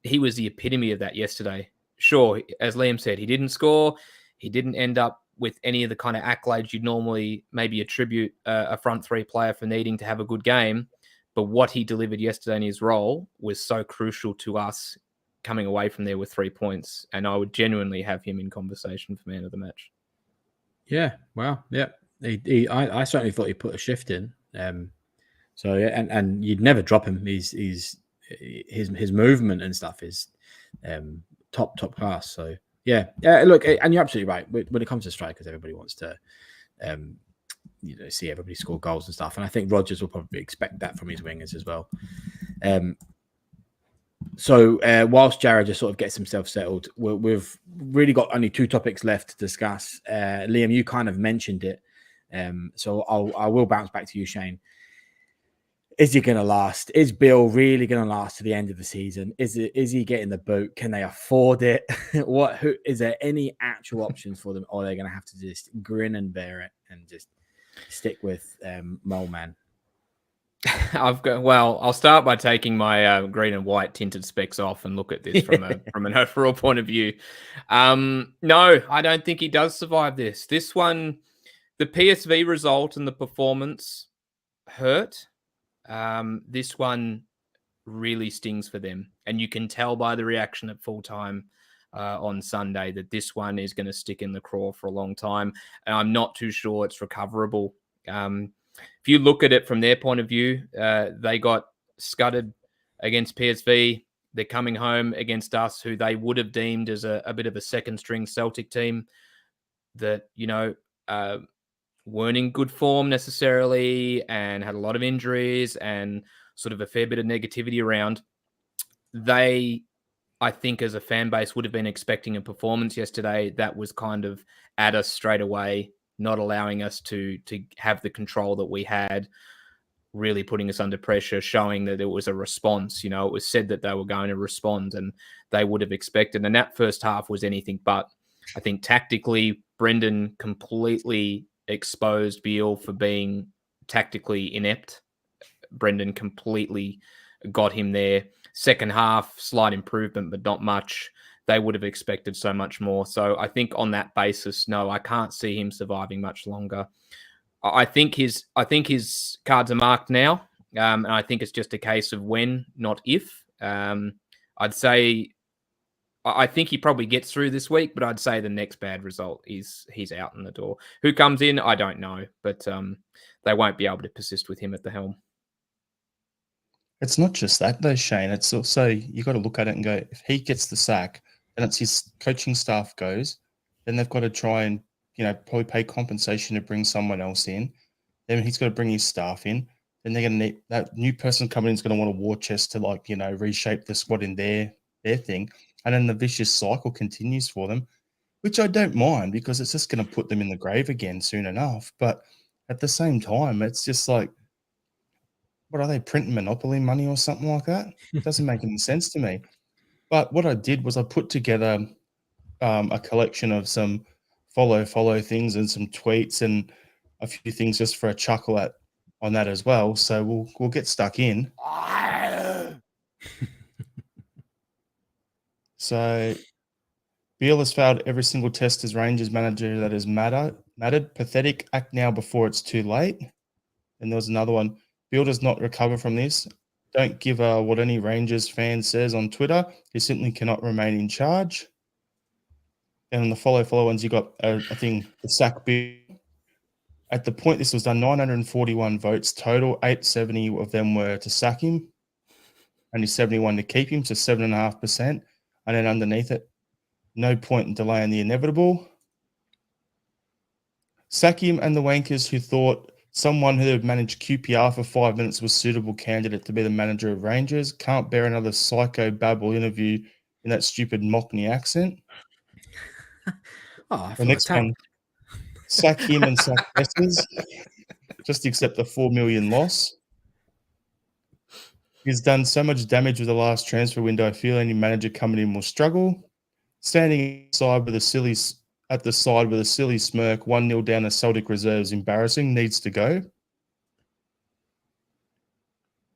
He was the epitome of that yesterday. Sure, as Liam said, he didn't score. He didn't end up with any of the kind of accolades you'd normally maybe attribute a front three player for needing to have a good game. But what he delivered yesterday in his role was so crucial to us coming away from there with 3 points. And I would genuinely have him in conversation for man of the match. Yeah, wow, yeah. I certainly thought he put a shift in. So yeah, and you'd never drop him. His movement and stuff is top class. So yeah. Look, and you're absolutely right. When it comes to strikers, everybody wants to see everybody score goals and stuff. And I think Rodgers will probably expect that from his wingers as well. So whilst Jared just sort of gets himself settled, we've really got only 2 topics left to discuss. Liam, you kind of mentioned it. So I will bounce back to you, Shane. Is he going to last? Is Beale really going to last to the end of the season? Is he getting the boot? Can they afford it? Is there any actual options for them, or are they going to have to just grin and bear it and just stick with Mole Man? I'll start by taking my green and white tinted specs off and look at this from an overall point of view. No, I don't think he does survive this. This one, the PSV result and the performance hurt. This one really stings for them, and you can tell by the reaction at full time on Sunday that this one is going to stick in the craw for a long time, and I'm not too sure it's recoverable. If you look at it from their point of view, they got scudded against PSV. They're coming home against us, who they would have deemed as a bit of a second string Celtic team that weren't in good form necessarily and had a lot of injuries and sort of a fair bit of negativity around. They, I think, as a fan base, would have been expecting a performance yesterday that was kind of at us straight away, not allowing us to have the control that we had, really putting us under pressure, showing that it was a response. It was said that they were going to respond, and they would have expected. And that first half was anything but. I think tactically, Brendan completely exposed Beale for being tactically inept. Brendan completely got him there. Second half, slight improvement, but not much. They would have expected so much more. So I think on that basis, no, I can't see him surviving much longer. I think his cards are marked now, and I think it's just a case of when, not if. I'd say I think he probably gets through this week, but I'd say the next bad result is he's out in the door. Who comes in, I don't know, but they won't be able to persist with him at the helm. It's not just that though, Shane. It's also, you got to look at it and go, if he gets the sack and it's his coaching staff goes, then they've got to try and, probably pay compensation to bring someone else in. Then he's got to bring his staff in. Then they're going to need, that new person coming in is going to want a war chest to reshape the squad in their thing. And then the vicious cycle continues for them, which I don't mind because it's just going to put them in the grave again soon enough. But at the same time, it's just like, what are they, printing Monopoly money or something like that? It doesn't make any sense to me. But what I did was I put together a collection of some follow things and some tweets and a few things just for a chuckle on that as well. So we'll get stuck in. So Beale has failed every single test as Rangers manager that has mattered. Pathetic. Act now before it's too late. And there was another one. Beale does not recover from this. Don't give what any Rangers fan says on Twitter. He simply cannot remain in charge. And on the follow ones, you got, I think, the sack Beale. At the point this was done, 941 votes total. 870 of them were to sack him. Only 71 to keep him, so 7.5%. And then underneath it, no point in delaying the inevitable. Sack him and the wankers who thought someone who had managed QPR for 5 minutes was suitable candidate to be the manager of Rangers. Can't bear another psycho babble interview in that stupid Mockney accent. I The next one, sack him and sack Bessers. Just accept the 4 million loss. He's done so much damage with the last transfer window. I feel any manager coming in will struggle. Standing at the side with a silly smirk, 1-0 down to Celtic reserves, embarrassing, needs to go.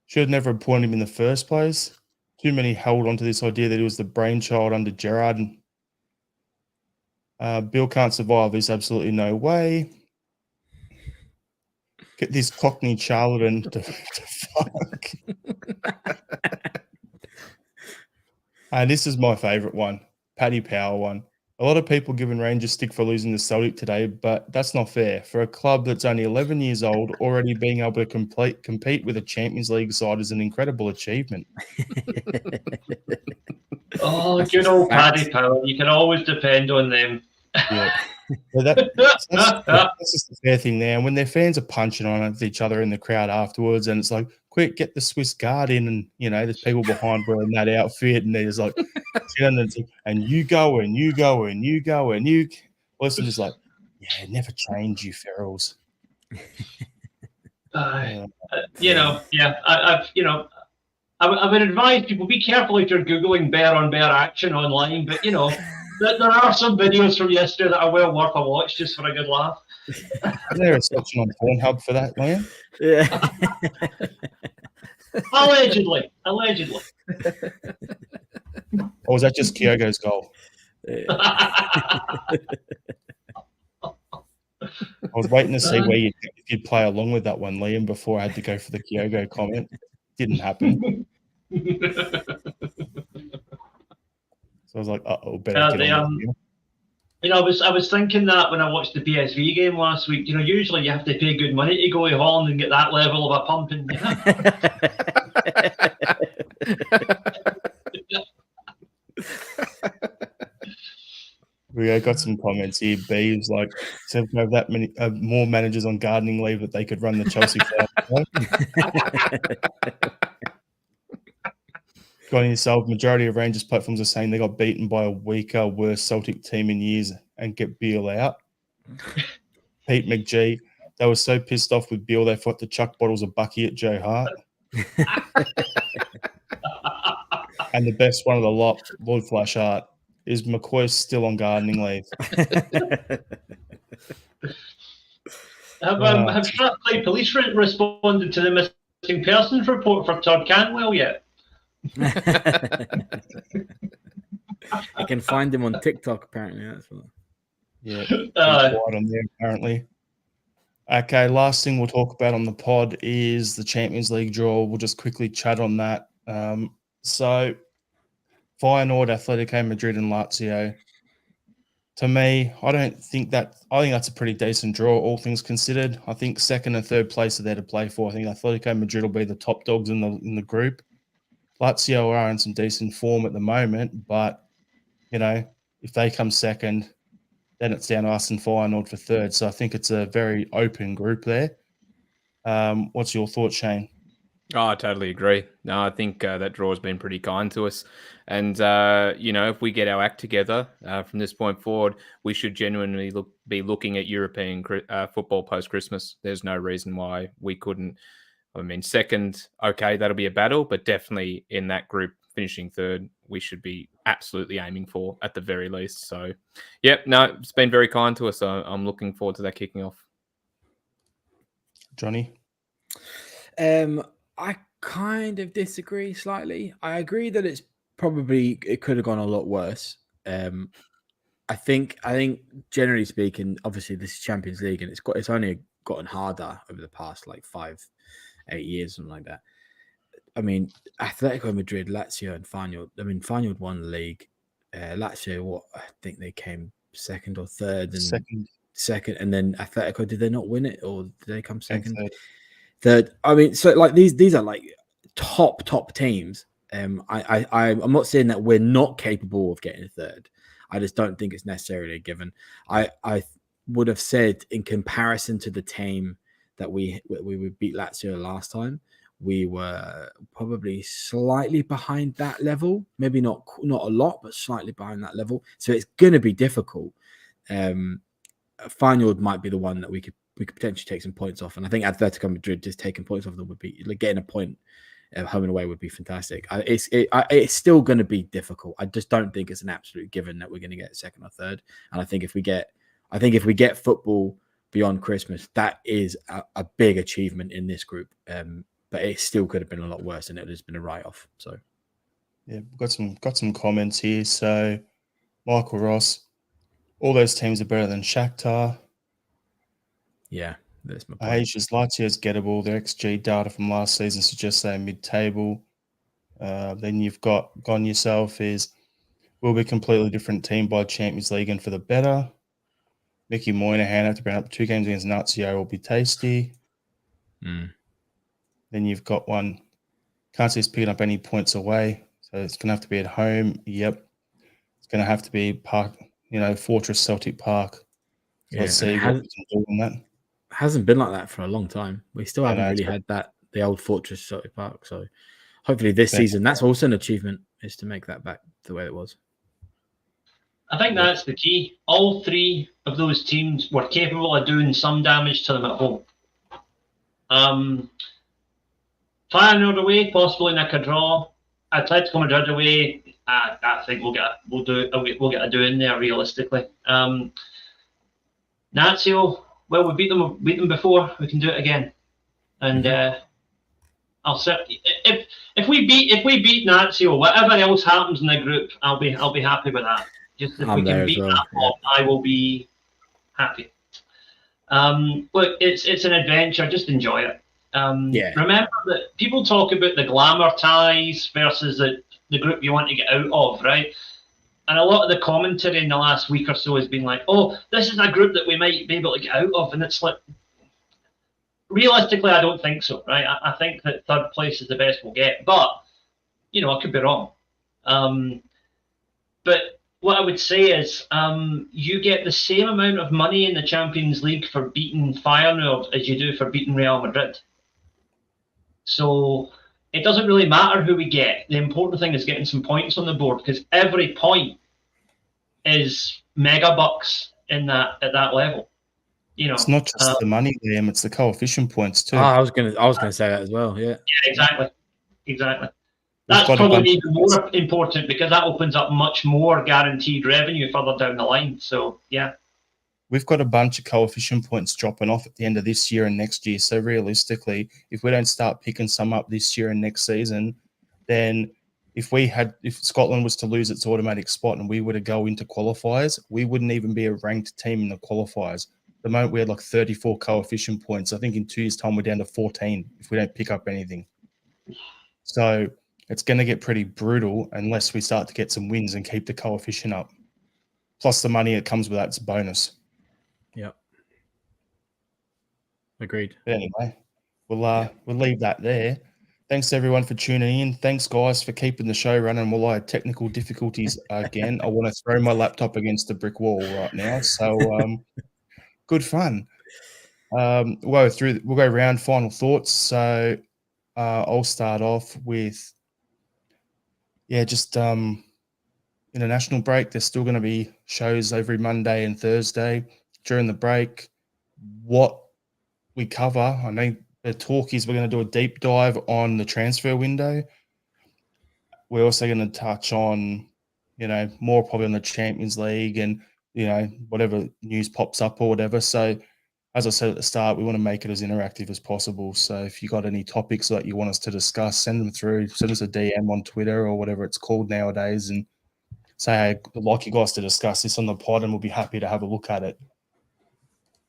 Should have never appointed him in the first place. Too many held onto this idea that he was the brainchild under Gerrard. Beale can't survive. There's absolutely no way. Get this Cockney charlatan to fuck. And this is my favourite one, Paddy Power one. A lot of people giving Rangers stick for losing to Celtic today, but that's not fair. For a club that's only 11 years old, already being able to compete with a Champions League side is an incredible achievement. Oh, good old Paddy Power. You can always depend on them. Yeah. That's just the fair thing there. And when their fans are punching on each other in the crowd afterwards, and it's like, quick, get the Swiss Guard in, and there's people behind wearing that outfit, and they're just like, and you go and you go and you go and you. Listen, just like, yeah, never change, you ferals. I would advise people, be careful if you're Googling bear on bear action online, but there are some videos from yesterday that are well worth a watch just for a good laugh. Isn't there a section on Pornhub for that, Liam? Yeah. Allegedly. Or was that just Kyogo's goal? Yeah. I was waiting to see where you'd play along with that one, Liam, before I had to go for the Kyogo comment. Didn't happen. So I was like, better get on. I was thinking that when I watched the PSV game last week. Usually you have to pay good money to go to Holland and get that level of a pumping. We got some comments here. Beale's like, Sevco have that many more managers on gardening leave that they could run the Chelsea Got yourself. Majority of Rangers platforms are saying they got beaten by a weaker, worse Celtic team in years and get Beale out. Pete McGee, they were so pissed off with Beale they thought to chuck bottles of Bucky at Joe Hart. And the best one of the lot, Lord Flashart, is McCoy still on gardening leave. Have Strathclyde Police responded to the missing persons report for Todd Canwell yet? I can find him on TikTok, apparently. That's what. Yeah, quiet on there, apparently. Okay, last thing we'll talk about on the pod is the Champions League draw. We'll just quickly chat on that. So, Feyenoord, Atletico Madrid, and Lazio. To me, I think that's a pretty decent draw, all things considered. I think second and third place are there to play for. I think Atletico Madrid will be the top dogs in the group. Lazio are in some decent form at the moment, but if they come second, then it's down to us and Feyenoord for third. So I think it's a very open group there. What's your thoughts, Shane? Oh, I totally agree. No, I think that draw has been pretty kind to us. And, if we get our act together from this point forward, we should genuinely be looking at European football post-Christmas. There's no reason why we couldn't. I mean, second, okay, that'll be a battle, but definitely in that group, finishing third, we should be absolutely aiming for at the very least. So, it's been very kind to us. So I'm looking forward to that kicking off. Johnny? I kind of disagree slightly. I agree that it could have gone a lot worse. I think generally speaking, obviously this is Champions League and it's only gotten harder over the past 5-8 years, something like that. I mean, Atletico Madrid, Lazio, and Feyenoord. I mean, Feyenoord won the league. Lazio, I think they came second or third, and second, and then Atletico, did they not win it, or did they come second? Third. I mean, so these are top teams. I'm not saying that we're not capable of getting a third. I just don't think it's necessarily a given. I would have said in comparison to the team that we would beat Lazio last time, we were probably slightly behind that level. Maybe not a lot, but slightly behind that level. So it's going to be difficult. Feyenoord might be the one that we could potentially take some points off, and I think Atletico Madrid just taking points off them would be getting a point home and away would be fantastic. It's still going to be difficult. I just don't think it's an absolute given that we're going to get second or third. And I think if we get football beyond Christmas, that is a big achievement in this group. but it still could have been a lot worse, and it would have been a write-off. So, yeah, we've got some comments here. So, Michael Ross, all those teams are better than Shakhtar. yeah, that's my point. Asia's Lazio's gettable. Their XG data from last season suggests they're mid-table. Then you've got Gone Yourself is will be a completely different team by Champions League and for the better. Mickey Moynihan after bringing up 2 games against Lazio will be tasty. Mm. Then you've got one. Can't see us picking up any points away, so it's going to have to be at home. Yep, it's going to have to be Park. Fortress Celtic Park. So let's see what we can do on that. Hasn't been like that for a long time. We still haven't really had the old Fortress Celtic Park. So hopefully this season, that's also an achievement, is to make that back the way it was. I think that's the key. All 3 of those teams were capable of doing some damage to them at home. Feyenoord away, possibly nick a draw. Atletico Madrid away, I think we'll get a do in there realistically. Lazio, well, we beat them before. We can do it again, and I'll certainly if we beat Lazio, whatever else happens in the group, I'll be happy with that. Just if we can beat that one, I will be happy. Look, it's an adventure. Just enjoy it. Remember that people talk about the glamour ties versus the group you want to get out of, right? And a lot of the commentary in the last week or so has been like, oh, this is a group that we might be able to get out of. And it's like, realistically, I don't think so, right? I think that 3rd place is the best we'll get. But, I could be wrong. But what I would say is you get the same amount of money in the Champions League for beating Feyenoord as you do for beating Real Madrid. So it doesn't really matter who we get. The important thing is getting some points on the board, because every point is mega bucks at that level. It's not just the money, Liam. It's the coefficient points too. I was gonna say that as well. Yeah. Yeah, exactly. That's probably even more important, because that opens up much more guaranteed revenue further down the line. So yeah. We've got a bunch of coefficient points dropping off at the end of this year and next year. So realistically, if we don't start picking some up this year and next season, then if Scotland was to lose its automatic spot and we were to go into qualifiers, we wouldn't even be a ranked team in the qualifiers. At the moment, we had like 34 coefficient points. I think in 2 years' time, we're down to 14 if we don't pick up anything. So it's going to get pretty brutal unless we start to get some wins and keep the coefficient up. Plus the money that comes with that's a bonus. Yep. Agreed. But anyway, we'll leave that there. Thanks everyone for tuning in. Thanks guys for keeping the show running. While I had technical difficulties again, I want to throw my laptop against the brick wall right now. So good fun. We'll go around final thoughts. So I'll start off with international break. There's still going to be shows every Monday and Thursday during the break. What we cover, I know the talk is we're going to do a deep dive on the transfer window. We're also going to touch on, more probably on the Champions League and, whatever news pops up or whatever. So as I said at the start, we want to make it as interactive as possible. So if you got any topics that you want us to discuss, send them through. Send us a DM on Twitter or whatever it's called nowadays and say, hey, I'd like you guys to discuss this on the pod and we'll be happy to have a look at it.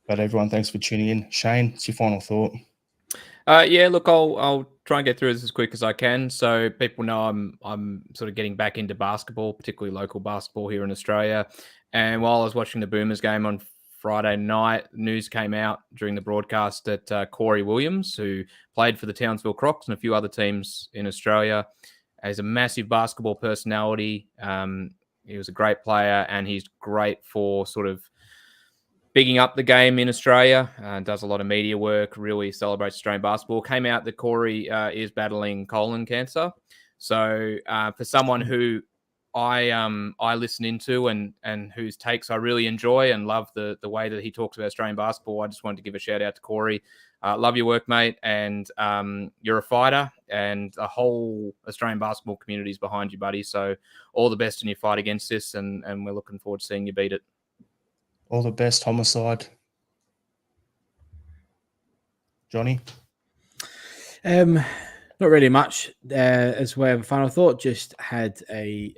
But everyone, thanks for tuning in. Shane, what's your final thought? Look, I'll try and get through this as quick as I can. So people know I'm sort of getting back into basketball, particularly local basketball here in Australia. And while I was watching the Boomers game on Friday night, news came out during the broadcast that Corey Williams, who played for the Townsville Crocs and a few other teams in Australia, is a massive basketball personality. He was a great player, and he's great for sort of bigging up the game in Australia, does a lot of media work, really celebrates Australian basketball. Came out that Corey is battling colon cancer. So for someone who I listen into and whose takes I really enjoy and love the way that he talks about Australian basketball, I just wanted to give a shout out to Corey. Love your work, mate, and you're a fighter, and the whole Australian basketball community is behind you, buddy. So all the best in your fight against this, and we're looking forward to seeing you beat it. All the best, Homicide. Johnny? Not really much. As way of a final thought, just had a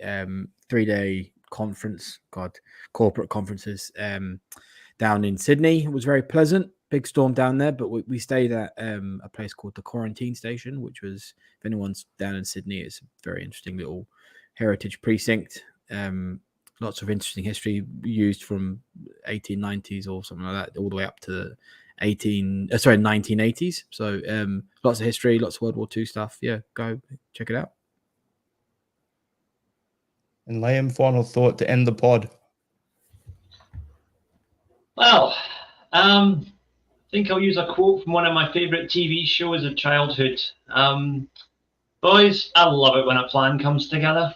3-day conference. Corporate conferences down in Sydney. It was very pleasant. Big storm down there, but we stayed at a place called the Quarantine Station, which was, if anyone's down in Sydney, it's a very interesting little heritage precinct. Lots of interesting history used from 1890s or something like that, all the way up to 1980s. So lots of history, lots of World War II stuff. Yeah, go check it out. And Liam, final thought to end the pod. Well, I think I'll use a quote from one of my favourite TV shows of childhood. Boys, I love it when a plan comes together.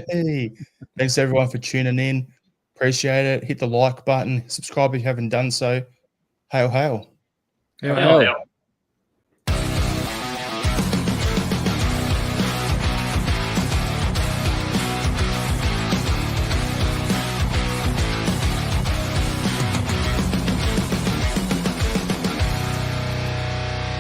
Hey, thanks everyone for tuning in. Appreciate it. Hit the like button. Subscribe if you haven't done so. Hail, hail. Hail, Hell, hail. hell.